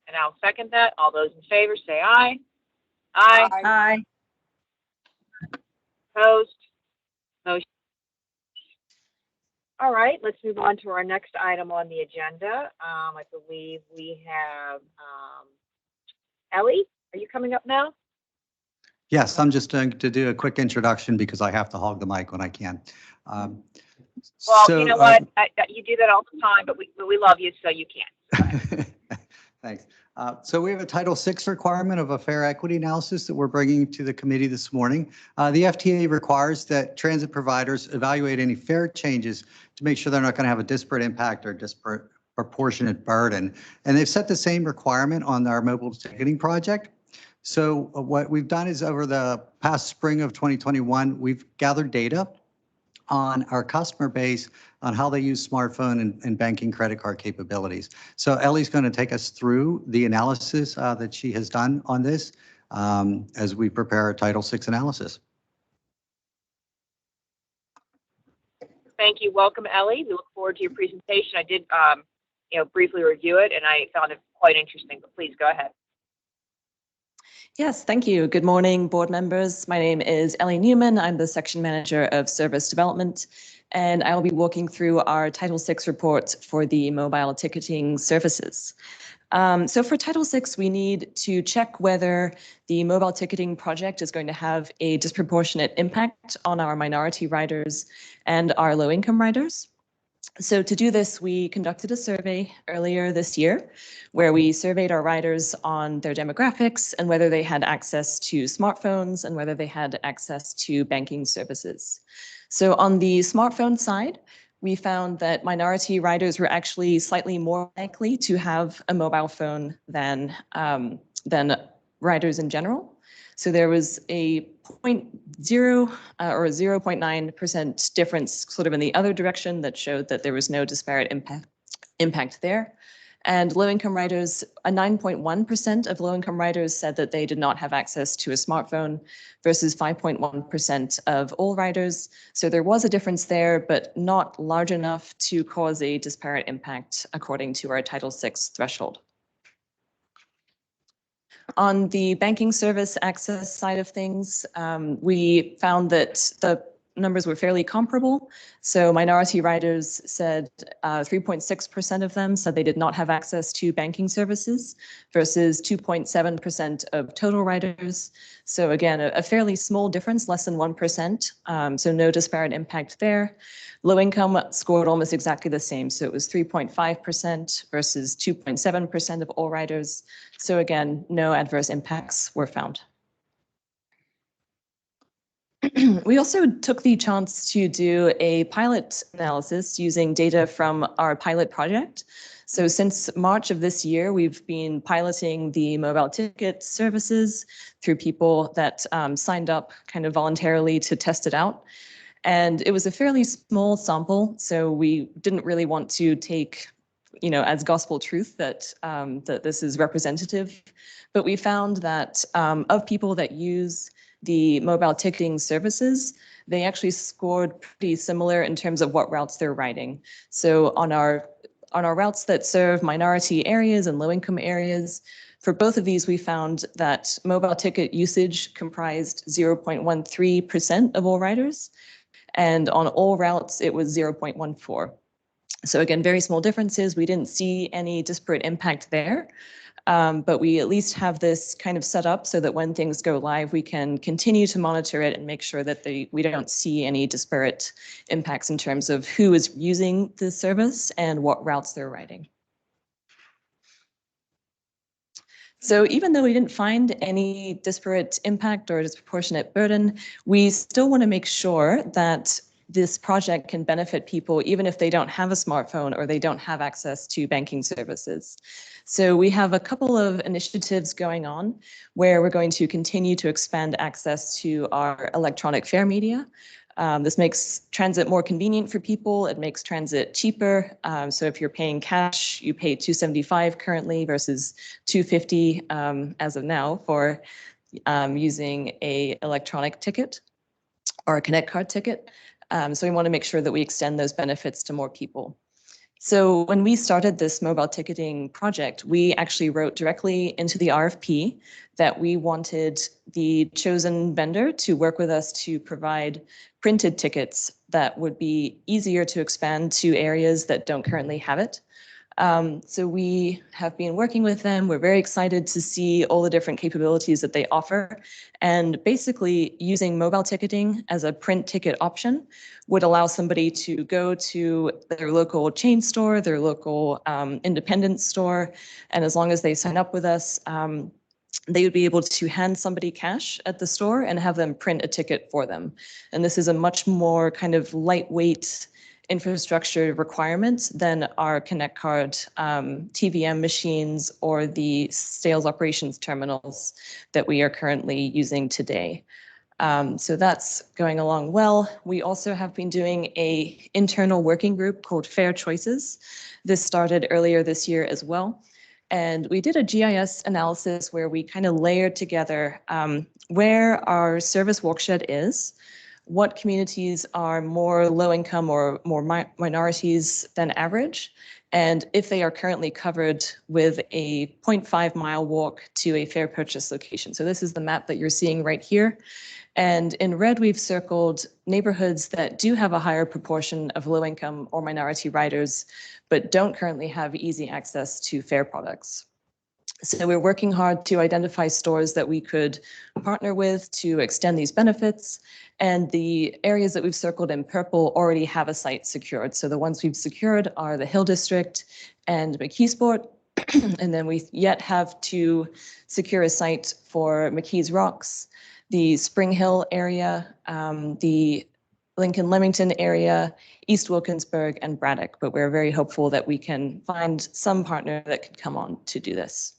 and I'll second that. All those in favor say aye. Aye. Aye. Opposed? Motion. All right, let's move on to our next item on the agenda. I believe we have Ellie. Are you coming up now? Yes, I'm just going to do a quick introduction because I have to hog the mic when I can. Well, So, you know what? You do that all the time, but we love you, so you can. Thanks. So we have a Title VI requirement of a fair equity analysis that we're bringing to the committee this morning. The FTA requires that transit providers evaluate any fare changes to make sure they're not going to have a disparate impact or disproportionate burden. And they've set the same requirement on our mobile ticketing project. So what we've done is over the past spring of 2021, we've gathered data on our customer base on how they use smartphone and banking credit card capabilities. So Ellie's going to take us through the analysis that she has done on this as we prepare a Title VI analysis. Thank you. Welcome, Ellie. We look forward to your presentation. I did, briefly review it, and I found it quite interesting. But please go ahead. Yes, thank you. Good morning, board members. My name is Ellie Newman. I'm the section manager of service development, and I will be walking through our Title VI report for the mobile ticketing services. So for Title VI, we need to check whether the mobile ticketing project is going to have a disproportionate impact on our minority riders and our low-income riders. So to do this, we conducted a survey earlier this year where we surveyed our riders on their demographics and whether they had access to smartphones and whether they had access to banking services. So on the smartphone side, we found that minority riders were actually slightly more likely to have a mobile phone than riders in general. So there was a 0.0 or 0.9% difference sort of in the other direction that showed that there was no disparate impact there. And low-income riders, 9.1% of low-income riders said that they did not have access to a smartphone versus 5.1% of all riders. So there was a difference there, but not large enough to cause a disparate impact according to our Title VI threshold. On the banking service access side of things, we found that the numbers were fairly comparable. So minority riders said 3.6% of them said they did not have access to banking services versus 2.7% of total riders. So again, a fairly small difference, less than 1%. So no disparate impact there. Low income scored almost exactly the same. So it was 3.5% versus 2.7% of all riders. So again, no adverse impacts were found. We also took the chance to do a pilot analysis using data from our pilot project. So since March of this year, we've been piloting the mobile ticket services through people that signed up kind of voluntarily to test it out. And it was a fairly small sample, so we didn't really want to take, as gospel truth that that this is representative. But we found that of people that use the mobile ticketing services, they actually scored pretty similar in terms of what routes they're riding. So on our routes that serve minority areas and low-income areas, for both of these, we found that mobile ticket usage comprised 0.13% of all riders. And on all routes, it was 0.14. So again, very small differences. We didn't see any disparate impact there. But we at least have this kind of set up so that when things go live, we can continue to monitor it and make sure that we don't see any disparate impacts in terms of who is using the service and what routes they're riding. So even though we didn't find any disparate impact or disproportionate burden, we still want to make sure that this project can benefit people even if they don't have a smartphone or they don't have access to banking services. So we have a couple of initiatives going on where we're going to continue to expand access to our electronic fare media. This makes transit more convenient for people. It makes transit cheaper. So if you're paying cash, you pay $2.75 currently versus $2.50 as of now for using a electronic ticket or a Connect card ticket. So we want to make sure that we extend those benefits to more people. So when we started this mobile ticketing project, we actually wrote directly into the RFP that we wanted the chosen vendor to work with us to provide printed tickets that would be easier to expand to areas that don't currently have it. So we have been working with them. We're very excited to see all the different capabilities that they offer. And basically using mobile ticketing as a print ticket option would allow somebody to go to their local chain store, their local independent store. And as long as they sign up with us, they would be able to hand somebody cash at the store and have them print a ticket for them. And this is a much more kind of lightweight infrastructure requirements than our Connect Card TVM machines or the sales operations terminals that we are currently using today. So that's going along well. We also have been doing an internal working group called Fair Choices. This started earlier this year as well. And we did a GIS analysis where we kind of layered together where our service walkshed is, what communities are more low income or more minorities than average, and if they are currently covered with a 0.5 mile walk to a fair purchase location. So this is the map that you're seeing right here. And in red, we've circled neighborhoods that do have a higher proportion of low income or minority riders, but don't currently have easy access to fair products. So we're working hard to identify stores that we could partner with to extend these benefits. And the areas that we've circled in purple already have a site secured. So the ones we've secured are the Hill District and McKeesport. And then we yet have to secure a site for McKees Rocks, the Spring Hill area, the Lincoln Leamington area, East Wilkinsburg, and Braddock. But we're very hopeful that we can find some partner that could come on to do this.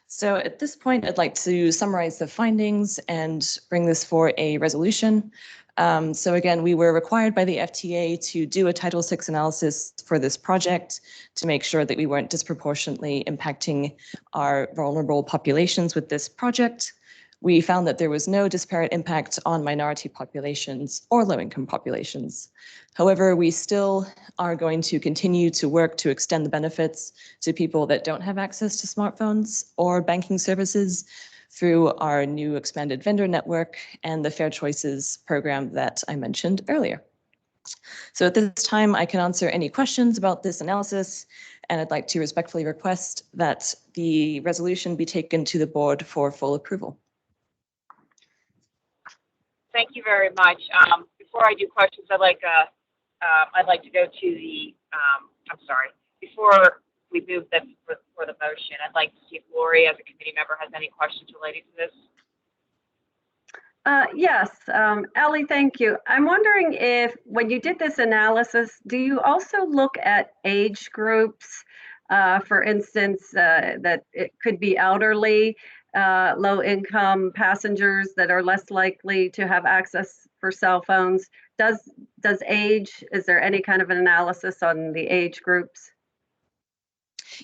So at this point, I'd like to summarize the findings and bring this for a resolution. So again, we were required by the FTA to do a Title VI analysis for this project to make sure that we weren't disproportionately impacting our vulnerable populations with this project. We found that there was no disparate impact on minority populations or low-income populations. However, we still are going to continue to work to extend the benefits to people that don't have access to smartphones or banking services through our new expanded vendor network and the Fair Choices program that I mentioned earlier. So at this time, I can answer any questions about this analysis, and I'd like to respectfully request that the resolution be taken to the board for full approval. Thank you very much. Before I do questions, I'd like to go to the, I'm sorry, before we move them for the motion, I'd like to see if Lori, as a committee member, has any questions related to this. Yes, Ellie, thank you. I'm wondering if, when you did this analysis, do you also look at age groups? For instance, that it could be elderly. low-income passengers that are less likely to have access for cell phones? Does age, is there any kind of an analysis on the age groups?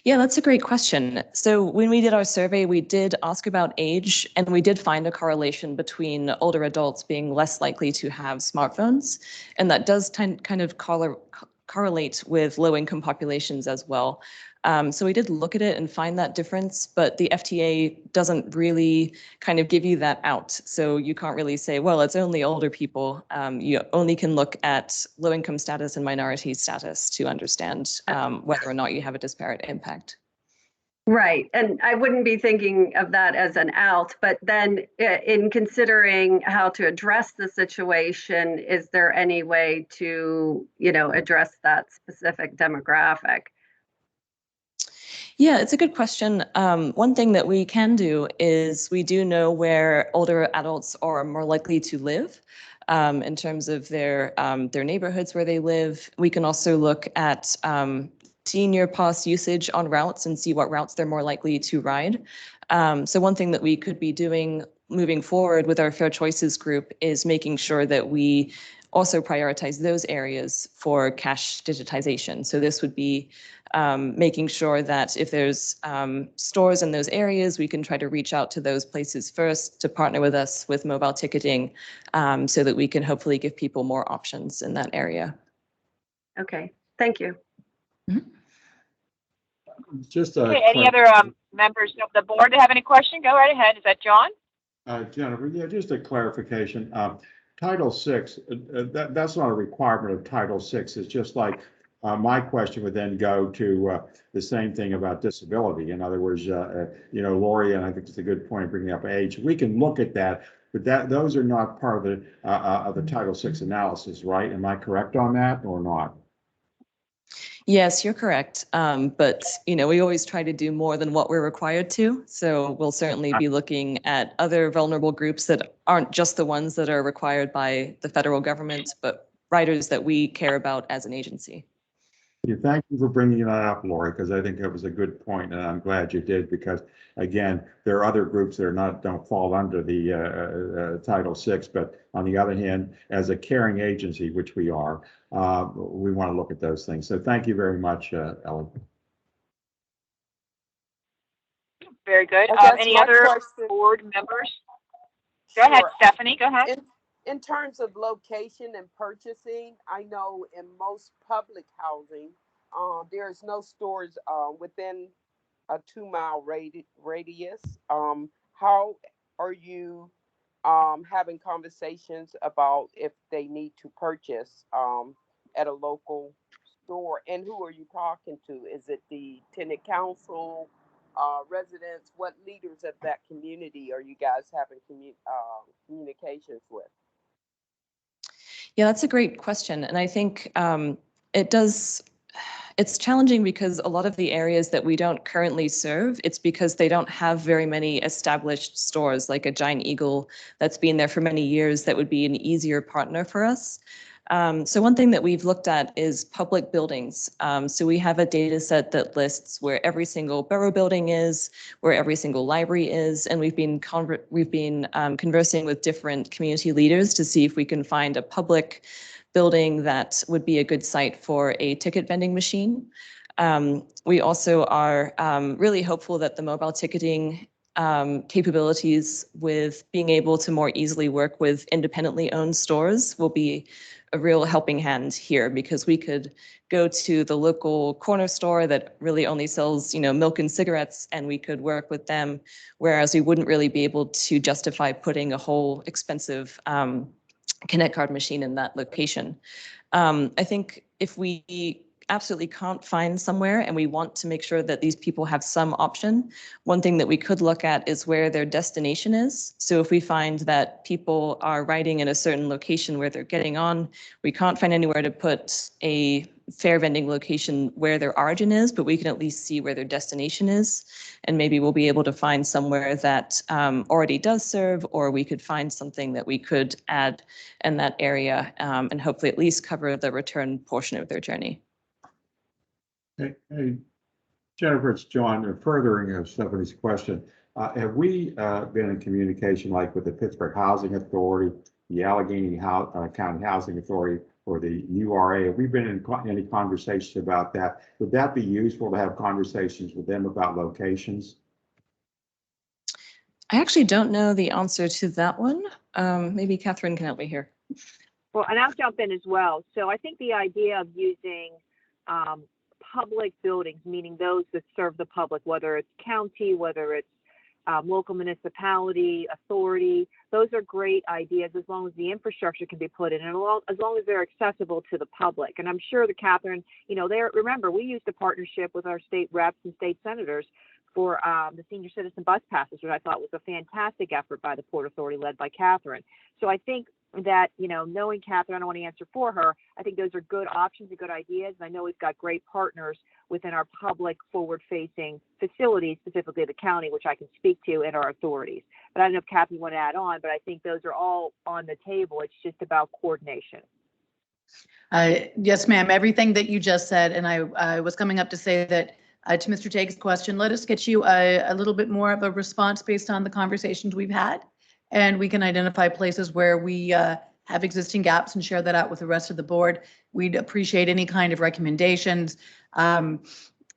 Yeah, that's a great question. So when we did our survey, we did ask about age, and we did find a correlation between older adults being less likely to have smartphones. And that does kind of correlate with low-income populations as well. So we did look at it and find that difference, but the FTA doesn't really kind of give you that out. So you can't really say, well, it's only older people. You only can look at low-income status and minority status to understand whether or not you have a disparate impact. Right. And I wouldn't be thinking of that as an out, but then in considering how to address the situation, is there any way to, address that specific demographic? Yeah, it's a good question. One thing that we can do is we do know where older adults are more likely to live in terms of their neighborhoods where they live. We can also look at senior pass usage on routes and see what routes they're more likely to ride. So one thing that we could be doing moving forward with our Fair Choices group is making sure that we also prioritize those areas for cash digitization. So this would be making sure that if there's stores in those areas, we can try to reach out to those places first to partner with us with mobile ticketing so that we can hopefully give people more options in that area. Okay, thank you. Just Okay, any other members of the board that have any question? Go right ahead. Is that John? Jennifer, yeah, just a clarification. Title VI, that's not a requirement of Title VI. It's just like my question would then go to the same thing about disability. In other words, Lori, and I think it's a good point bringing up age. We can look at that, but those are not part of the Title VI analysis, right? Am I correct on that or not? Yes, you're correct. But, we always try to do more than what we're required to. So we'll certainly be looking at other vulnerable groups that aren't just the ones that are required by the federal government, but riders that we care about as an agency. Yeah, thank you for bringing that up, Lori, because I think that was a good point, and I'm glad you did, because again, there are other groups that don't fall under the Title VI, but on the other hand, as a caring agency, which we are, we want to look at those things. So thank you very much, Ellie. Very good. Any other board members? Go ahead, Stephanie, go ahead. In terms of location and purchasing, I know in most public housing, there's no stores within a 2-mile radius. How are you having conversations about if they need to purchase at a local store? And who are you talking to? Is it the tenant council, residents? What leaders of that community are you guys having communications with? Yeah, that's a great question. And I think it's challenging because a lot of the areas that we don't currently serve, it's because they don't have very many established stores like a Giant Eagle that's been there for many years that would be an easier partner for us. So one thing that we've looked at is public buildings. So we have a data set that lists where every single borough building is, where every single library is, and we've been conversing with different community leaders to see if we can find a public building that would be a good site for a ticket vending machine. We also are really hopeful that the mobile ticketing capabilities with being able to more easily work with independently owned stores will be a real helping hand here, because we could go to the local corner store that really only sells, milk and cigarettes, and we could work with them, whereas we wouldn't really be able to justify putting a whole expensive Connect card machine in that location. I think if we absolutely can't find somewhere and we want to make sure that these people have some option, one thing that we could look at is where their destination is. So if we find that people are riding in a certain location where they're getting on, we can't find anywhere to put a fare vending location where their origin is, but we can at least see where their destination is. And maybe we'll be able to find somewhere that already does serve, or we could find something that we could add in that area and hopefully at least cover the return portion of their journey. Hey, Jennifer, it's John. Furthering Stephanie's question, Have we been in communication like with the Pittsburgh Housing Authority, the Allegheny County Housing Authority, or the URA? Have we been in any conversations about that? Would that be useful to have conversations with them about locations? I actually don't know the answer to that one. Maybe Catherine can help me here. Well, and I'll jump in as well. So I think the idea of using public buildings, meaning those that serve the public, whether it's county, whether it's local municipality, authority, those are great ideas as long as the infrastructure can be put in and as long as they're accessible to the public. And I'm sure that Catherine, remember, we used a partnership with our state reps and state senators for the senior citizen bus passes, which I thought was a fantastic effort by the Port Authority led by Catherine. So I think that, knowing Catherine, I don't want to answer for her. I think those are good options and good ideas. And I know we've got great partners within our public forward-facing facilities, specifically the county, which I can speak to, and our authorities. But I don't know if Kathy want to add on, but I think those are all on the table. It's just about coordination. Yes, ma'am. Everything that you just said, and I was coming up to say that to Mr. Take's question, let us get you a little bit more of a response based on the conversations we've had. And we can identify places where we have existing gaps and share that out with the rest of the board. We'd appreciate any kind of recommendations. And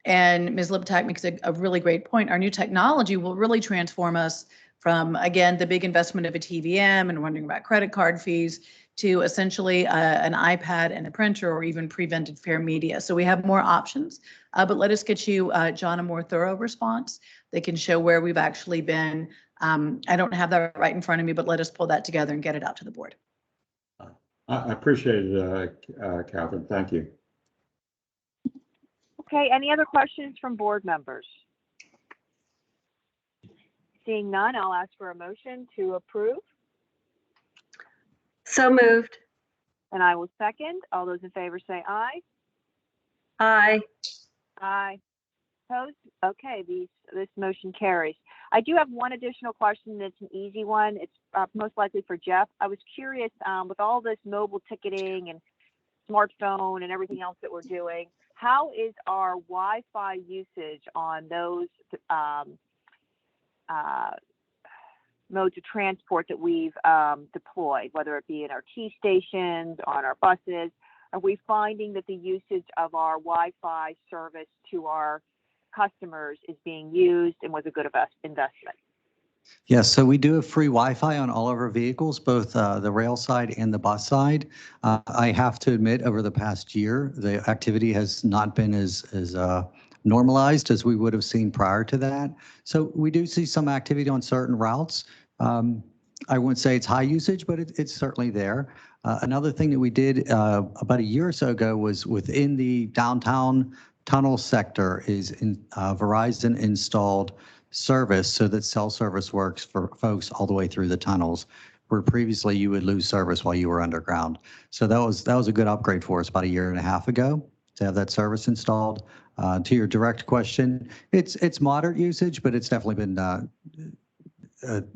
Ms. Liptak makes a really great point. Our new technology will really transform us from, again, the big investment of a TVM and wondering about credit card fees to essentially an iPad and a printer or even prevented fair media. So we have more options, but let us get you, John, a more thorough response that can show where we've actually been. I don't have that right in front of me, but let us pull that together and get it out to the board. I appreciate it, Catherine. Thank you. Okay, any other questions from board members? Seeing none, I'll ask for a motion to approve. So moved. And I will second. All those in favor say aye. Aye. Aye. Opposed? Okay, this motion carries. I do have one additional question. It's an easy one. It's most likely for Jeff. I was curious, with all this mobile ticketing and smartphone and everything else that we're doing, how is our Wi-Fi usage on those modes of transport that we've deployed, whether it be in our T stations, on our buses? Are we finding that the usage of our Wi-Fi service to our customers is being used and was a good investment? Yes, so we do have free Wi-Fi on all of our vehicles, both the rail side and the bus side. I have to admit, over the past year, the activity has not been as normalized as we would have seen prior to that. So we do see some activity on certain routes. I wouldn't say it's high usage, but it's certainly there. Another thing that we did about a year or so ago was within the downtown tunnel sector is Verizon installed service so that cell service works for folks all the way through the tunnels, where previously you would lose service while you were underground. So that was a good upgrade for us about a year and a half ago to have that service installed. To your direct question, it's moderate usage, but it's definitely been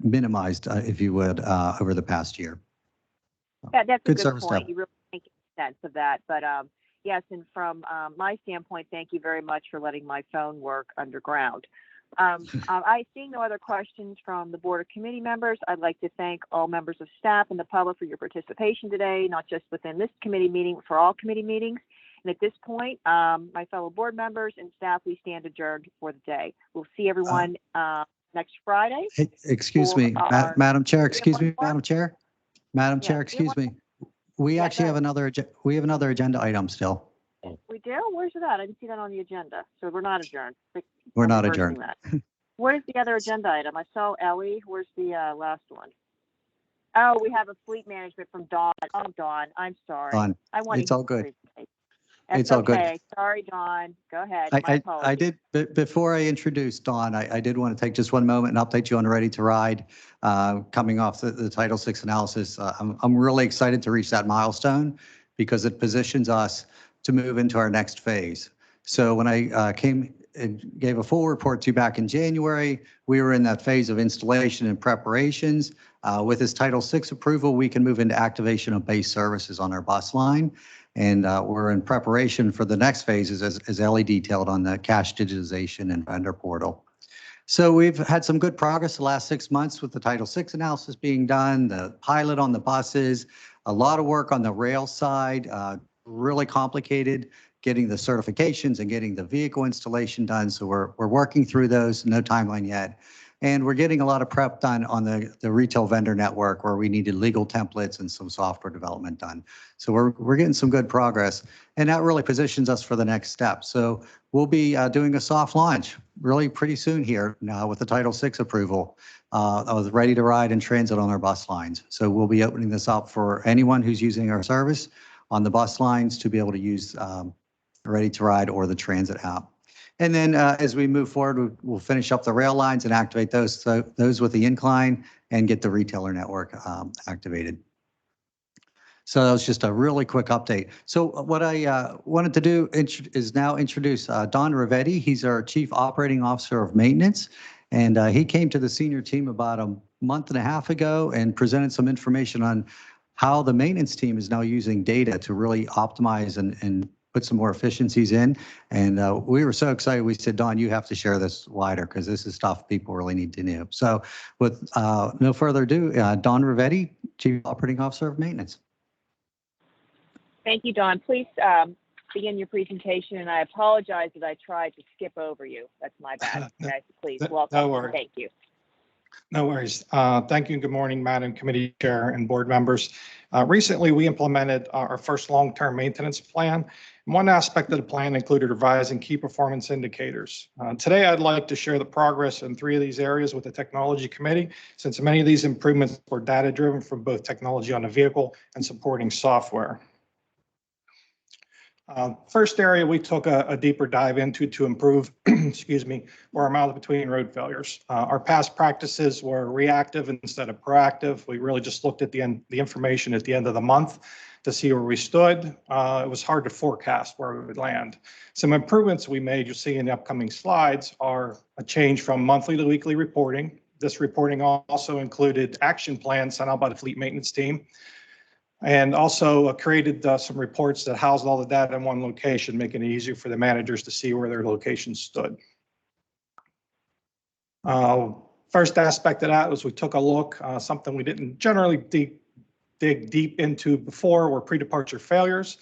minimized, if you would, over the past year. Yeah, that's a good service point. step. You really make sense of that. But yes, and from my standpoint, thank you very much for letting my phone work underground. I see no other questions from the board or committee members. I'd like to thank all members of staff and the public for your participation today, not just within this committee meeting, but for all committee meetings. And at this point, my fellow board members and staff, we stand adjourned for the day. We'll see everyone next Friday. Hey, excuse me, Madam Chair, excuse me, Madam Chair. Madam Chair, excuse me. We actually have another agenda item still. We do? Where's it at? I didn't see that on the agenda. So we're not adjourned. We're not adjourned. What is the other agenda item? I saw Ellie. Where's the last one? Oh, we have a fleet management from Dawn. Oh, Dawn, I'm sorry. Dawn, it's all good. It's all good. Sorry, Dawn. Go ahead. I did, before I introduce Dawn, I did want to take just one moment and update you on Ready to Ride. Coming off the Title VI analysis, I'm really excited to reach that milestone because it positions us to move into our next phase. So when I came and gave a full report to you back in January, we were in that phase of installation and preparations. With this Title VI approval, we can move into activation of base services on our bus line. And we're in preparation for the next phases, as Ellie detailed, on the cash digitization and vendor portal. So we've had some good progress the last 6 months with the Title VI analysis being done, the pilot on the buses, a lot of work on the rail side, really complicated, getting the certifications and getting the vehicle installation done. So we're working through those, no timeline yet. And we're getting a lot of prep done on the retail vendor network where we needed legal templates and some software development done. So we're getting some good progress, and that really positions us for the next step. So we'll be doing a soft launch really pretty soon here now with the Title VI approval of Ready to Ride and transit on our bus lines. So we'll be opening this up for anyone who's using our service on the bus lines to be able to use Ready to Ride or the transit app. And then as we move forward, we'll finish up the rail lines and activate those with the incline and get the retailer network activated. So that was just a really quick update. So what I wanted to do is now introduce Don Rivetti. He's our Chief Operating Officer of Maintenance. And he came to the senior team about a month and a half ago and presented some information on how the maintenance team is now using data to really optimize and put some more efficiencies in. And we were so excited. We said, Don, you have to share this wider because this is stuff people really need to know. So with no further ado, Don Rivetti, Chief Operating Officer of Maintenance. Thank you, Don. Please begin your presentation, and I apologize that I tried to skip over you. That's my bad. Guys, please welcome. No worries. Thank you. No worries. Thank you and good morning, Madam Committee Chair and board members. Recently, we implemented our first long-term maintenance plan. One aspect of the plan included revising key performance indicators. Today, I'd like to share the progress in 3 of these areas with the Technology Committee, since many of these improvements were data-driven from both technology on the vehicle and supporting software. First area we took a deeper dive into to improve, excuse me, were our miles between road failures. Our past practices were reactive instead of proactive. We really just looked at the information at the end of the month to see where we stood. It was hard to forecast where we would land. Some improvements we made, you'll see in the upcoming slides, are a change from monthly to weekly reporting. This reporting also included action plans sent out by the fleet maintenance team, and also created some reports that housed all the data in one location, making it easier for the managers to see where their locations stood. First aspect of that was we took a look, something we didn't generally dig deep into before, were pre-departure failures.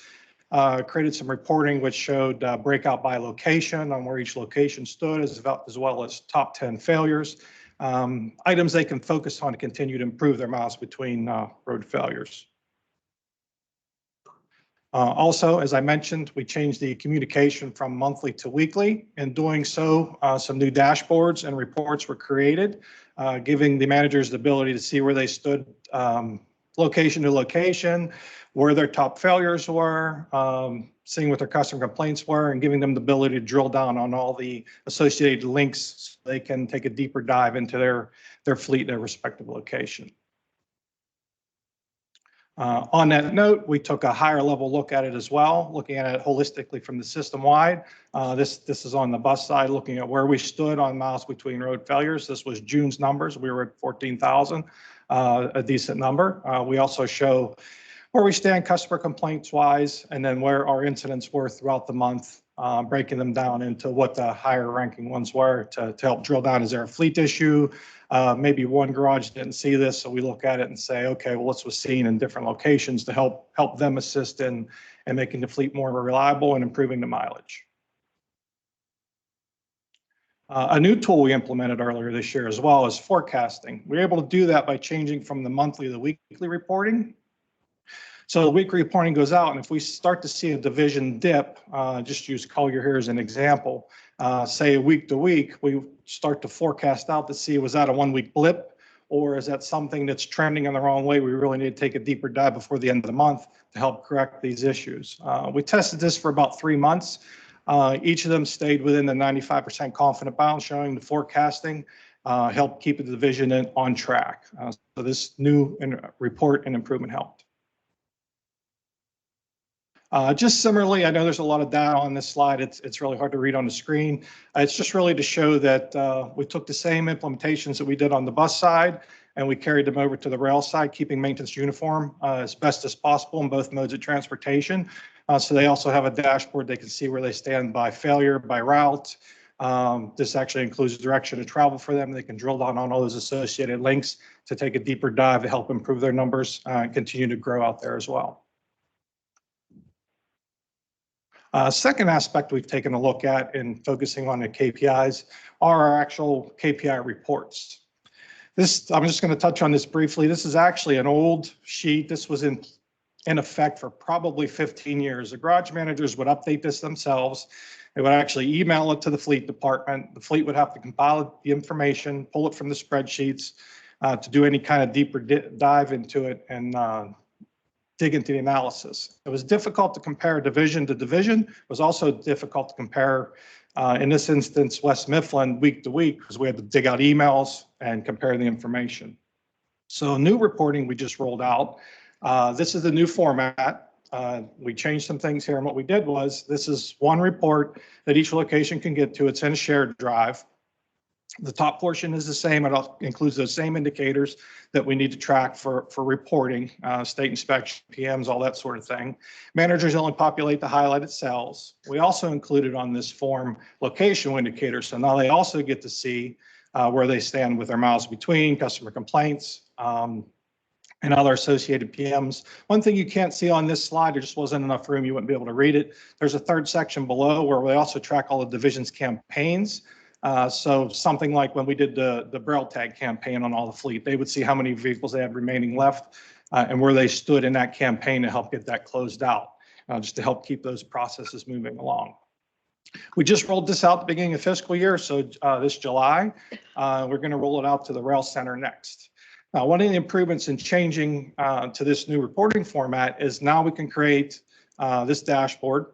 Created some reporting which showed breakout by location on where each location stood, as well as top 10 failures. Items they can focus on to continue to improve their miles between road failures. Also, as I mentioned, we changed the communication from monthly to weekly. In doing so, some new dashboards and reports were created, giving the managers the ability to see where they stood, location to location, where their top failures were, seeing what their customer complaints were, and giving them the ability to drill down on all the associated links so they can take a deeper dive into their fleet, their respective location. On that note, we took a higher level look at it as well, looking at it holistically from the system wide. This is on the bus side, looking at where we stood on miles between road failures. This was June's numbers. We were at 14,000, a decent number. We also show where we stand customer complaints wise, and then where our incidents were throughout the month, breaking them down into what the higher ranking ones were to help drill down. Is there a fleet issue? Maybe one garage didn't see this, so we look at it and say, okay, well, what's was seen in different locations to help them assist in making the fleet more reliable and improving the mileage. A new tool we implemented earlier this year as well is forecasting. We're able to do that by changing from the monthly to the weekly reporting. So the weekly reporting goes out, and if we start to see a division dip, just use Collier here as an example, say week to week, we start to forecast out to see, was that a 1 week blip, or is that something that's trending in the wrong way? We really need to take a deeper dive before the end of the month to help correct these issues. We tested this for about 3 months. Each of them stayed within the 95% confident bound, showing the forecasting helped keep the division on track. So this new report and improvement helped. Just similarly, I know there's a lot of data on this slide. It's really hard to read on the screen. It's just really to show that we took the same implementations that we did on the bus side and we carried them over to the rail side, keeping maintenance uniform as best as possible in both modes of transportation. So they also have a dashboard. They can see where they stand by failure, by route, This actually includes direction of travel for them. They can drill down on all those associated links to take a deeper dive to help improve their numbers and continue to grow out there as well. Second aspect we've taken a look at in focusing on the KPIs are our actual KPI reports. This, I'm just going to touch on this briefly. This is actually an old sheet. This was in effect for probably 15 years. The garage managers would update this themselves. They would actually email it to the fleet department. The fleet would have to compile the information, pull it from the spreadsheets to do any kind of deeper dive into it and dig into the analysis. It was difficult to compare division to division. It was also difficult to compare, in this instance, West Mifflin week to week, because we had to dig out emails and compare the information. So new reporting we just rolled out. This is the new format. We changed some things here, and what we did was, this is one report that each location can get to. It's in a shared drive. The top portion is the same. It includes those same indicators that we need to track for reporting, state inspection, PMs, all that sort of thing. Managers only populate the highlighted cells. We also included on this form locational indicators. So now they also get to see where they stand with their miles between, customer complaints, and other associated PMs. One thing you can't see on this slide, there just wasn't enough room, you wouldn't be able to read it. There's a third section below where we also track all the division's campaigns. So something like when we did the Braille tag campaign on all the fleet, they would see how many vehicles they had remaining left and where they stood in that campaign to help get that closed out, just to help keep those processes moving along. We just rolled this out at the beginning of fiscal year, so this July, we're going to roll it out to the rail center next. Now, one of the improvements in changing to this new reporting format is now we can create this dashboard.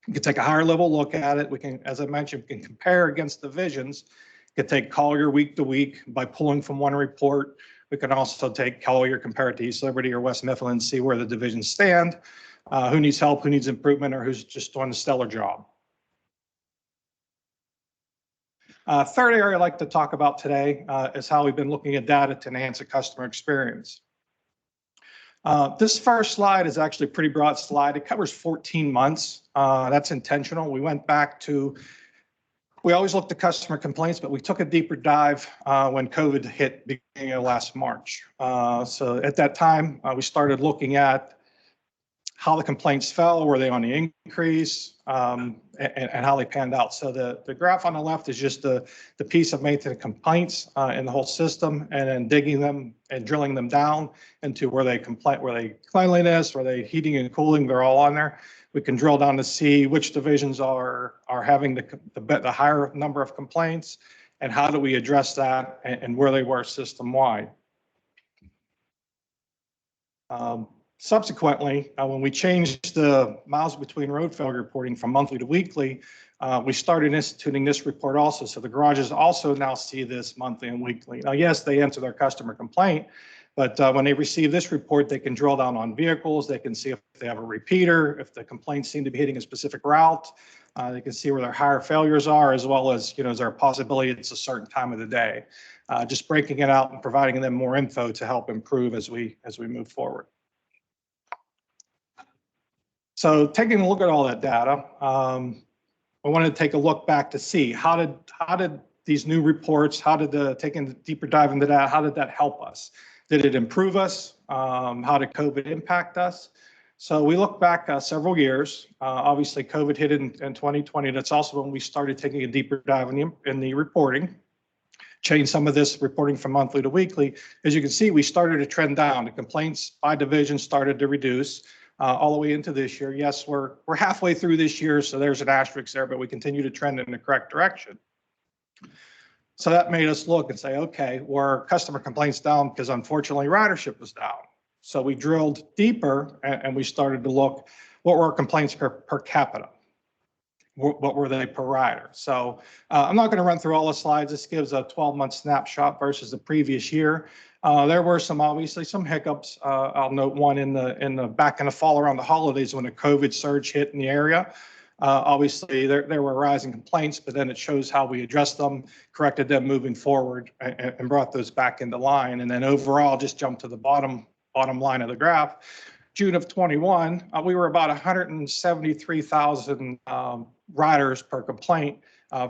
We can take a higher level look at it. We can, as I mentioned, we can compare against divisions. We can take Collier week to week by pulling from one report. We can also take Collier, compare it to East Liberty or West Mifflin, see where the divisions stand, who needs help, who needs improvement, or who's just doing a stellar job. Third area I'd like to talk about today is how we've been looking at data to enhance the customer experience. This first slide is actually a pretty broad slide. It covers 14 months. That's intentional. We went back to, we always looked at customer complaints, but we took a deeper dive when COVID hit beginning of last March. So at that time, we started looking at how the complaints fell, were they on the increase, and how they panned out. So the graph on the left is just the piece of maintenance complaints in the whole system, and then digging them and drilling them down into where they cleanliness, where they heating and cooling, they're all on there. We can drill down to see which divisions are having the higher number of complaints, and how do we address that, and where they were system-wide. Subsequently, when we changed the miles between road failure reporting from monthly to weekly, we started instituting this report also. So the garages also now see this monthly and weekly. Now, yes, they enter their customer complaint, but when they receive this report, they can drill down on vehicles. They can see if they have a repeater, if the complaints seem to be hitting a specific route. They can see where their higher failures are, as well as, is there a possibility it's a certain time of the day. Just breaking it out and providing them more info to help improve as we move forward. So taking a look at all that data, I wanted to take a look back to see how did these new reports, taking a deeper dive into that, how did that help us? Did it improve us? How did COVID impact us? So we look back several years. Obviously, COVID hit in 2020. That's also when we started taking a deeper dive in the reporting. Changed some of this reporting from monthly to weekly. As you can see, we started to trend down. The complaints by division started to reduce. All the way into this year. Yes, we're halfway through this year, so there's an asterisk there, but we continue to trend in the correct direction. So that made us look and say, okay, were customer complaints down? Because unfortunately, ridership was down. So we drilled deeper and we started to look, what were our complaints per capita? What were they per rider? So I'm not going to run through all the slides. This gives a 12-month snapshot versus the previous year. There were obviously some hiccups. I'll note one in the back in the fall around the holidays when a COVID surge hit in the area. Obviously, there were rising complaints, but then it shows how we addressed them, corrected them moving forward, and brought those back into line. And then overall, just jump to the bottom line of the graph. June of 21, we were about 173,000 riders per complaint.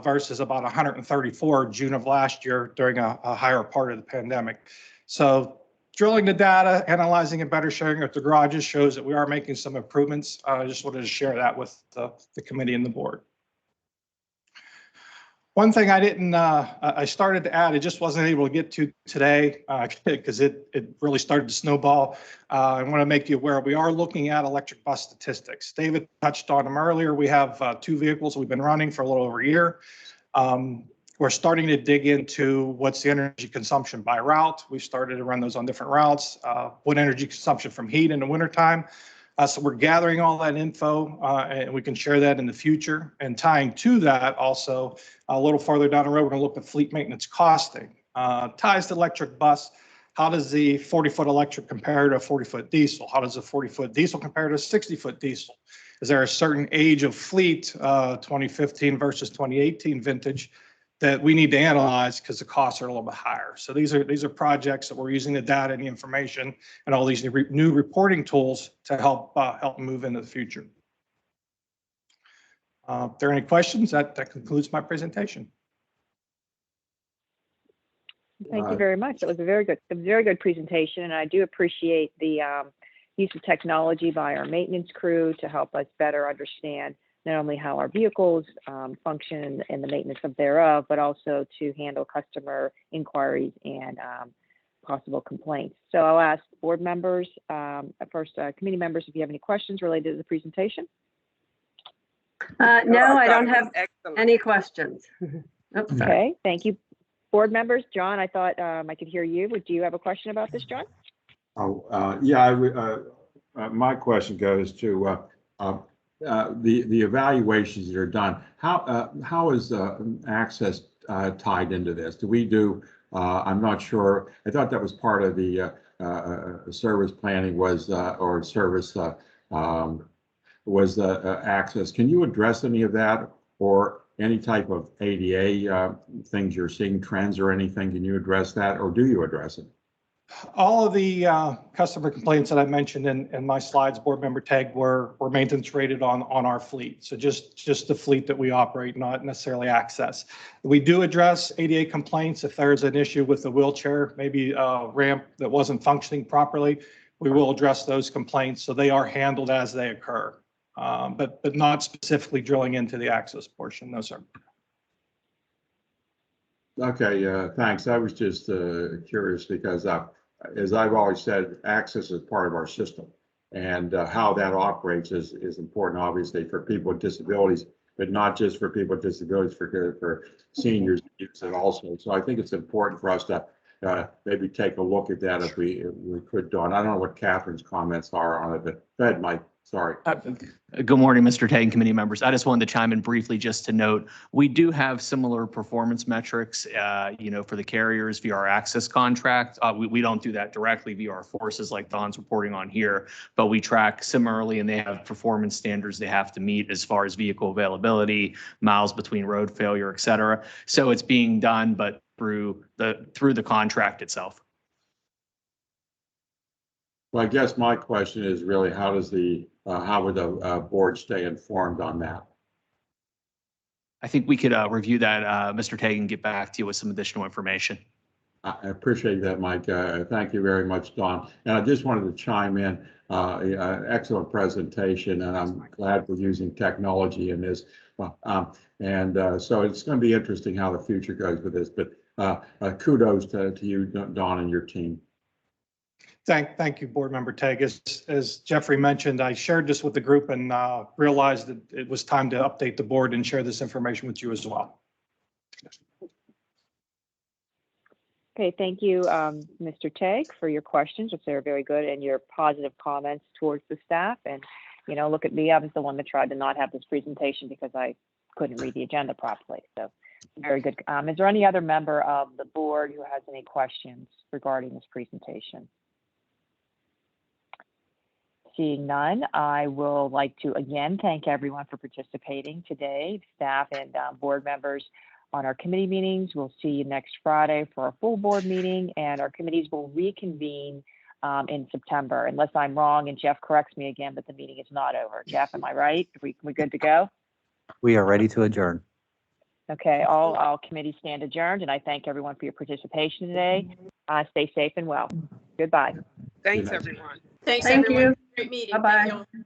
versus about 134 June of last year during a higher part of the pandemic. So drilling the data, analyzing it better, sharing it with the garages shows that we are making some improvements. I just wanted to share that with the committee and the board. One thing I didn't, I started to add, I just wasn't able to get to today because it really started to snowball. I want to make you aware, we are looking at electric bus statistics. David touched on them earlier. We have 2 vehicles we've been running for a little over a year. We're starting to dig into what's the energy consumption by route. We've started to run those on different routes. What energy consumption from heat in the wintertime. So we're gathering all that info and we can share that in the future. And tying to that also, a little farther down the road, we're going to look at fleet maintenance costing. Ties to electric bus. How does the 40-foot electric compare to a 40-foot diesel? How does a 40-foot diesel compare to a 60-foot diesel? Is there a certain age of fleet, 2015 versus 2018 vintage, that we need to analyze because the costs are a little bit higher? So these are projects that we're using the data and the information and all these new reporting tools to help move into the future. If there are any questions, that concludes my presentation. Thank you very much. That was a very good presentation, and I do appreciate the use of technology by our maintenance crew to help us better understand not only how our vehicles function and the maintenance of thereof, but also to handle customer inquiries and possible complaints. So I'll ask board members, first committee members, if you have any questions related to the presentation. No, I don't have any questions. Oops, sorry. Okay, thank you. Board members, John, I thought I could hear you. Do you have a question about this, John? Oh, yeah, my question goes to the evaluations that are done. How is access tied into this? Do we do, I'm not sure, I thought that was part of the service planning was, or service was access. Can you address any of that, or any type of ADA things you're seeing, trends or anything? Can you address that, or do you address it? All of the customer complaints that I mentioned in my slides, Board Member Tag, were maintenance rated on our fleet. So just the fleet that we operate, not necessarily access. We do address ADA complaints if there's an issue with the wheelchair, maybe a ramp that wasn't functioning properly. We will address those complaints, so they are handled as they occur, but not specifically drilling into the access portion. No, sir. Okay, thanks. I was just curious because as I've always said, access is part of our system, and how that operates is important, obviously, for people with disabilities, but not just for people with disabilities, for seniors and also. So I think it's important for us to maybe take a look at that if we could, Dawn. I don't know what Catherine's comments are on it, but go ahead, Mike. Sorry. Good morning, Mr. Tag and committee members. I just wanted to chime in briefly just to note, we do have similar performance metrics, for the carriers via our access contract. We don't do that directly via our forces like Don's reporting on here, but we track similarly, and they have performance standards they have to meet as far as vehicle availability, miles between road failure, et cetera. So it's being done, but through the contract itself. Well, I guess my question is really how would the board stay informed on that? I think we could review that, Mr. Tag, and get back to you with some additional information. I appreciate that, Mike. Thank you very much, Don. And I just wanted to chime in. Excellent presentation, and I'm glad we're using technology in this. So it's going to be interesting how the future goes with this. But kudos to you, Don, and your team. Thank you, Board Member Tag. As Jeffrey mentioned, I shared this with the group and realized that it was time to update the board and share this information with you as well. Okay, thank you, Mr. Tag, for your questions, which are very good, and your positive comments towards the staff. And, look at me, I was the one that tried to not have this presentation because I couldn't read the agenda properly. So very good. Is there any other member of the board who has any questions regarding this presentation? Seeing none, I will like to again thank everyone for participating today, staff and board members on our committee meetings. We'll see you next Friday for our full board meeting, and our committees will reconvene in September, unless I'm wrong and Jeff corrects me again, but the meeting is not over. Jeff, am I right? Are we good to go? We are ready to adjourn. Okay, all committees stand adjourned, and I thank everyone for your participation today. Stay safe and well. Goodbye. Thanks, everyone. Thanks, Thank everyone. you. Great meeting. Bye-bye. Thank you.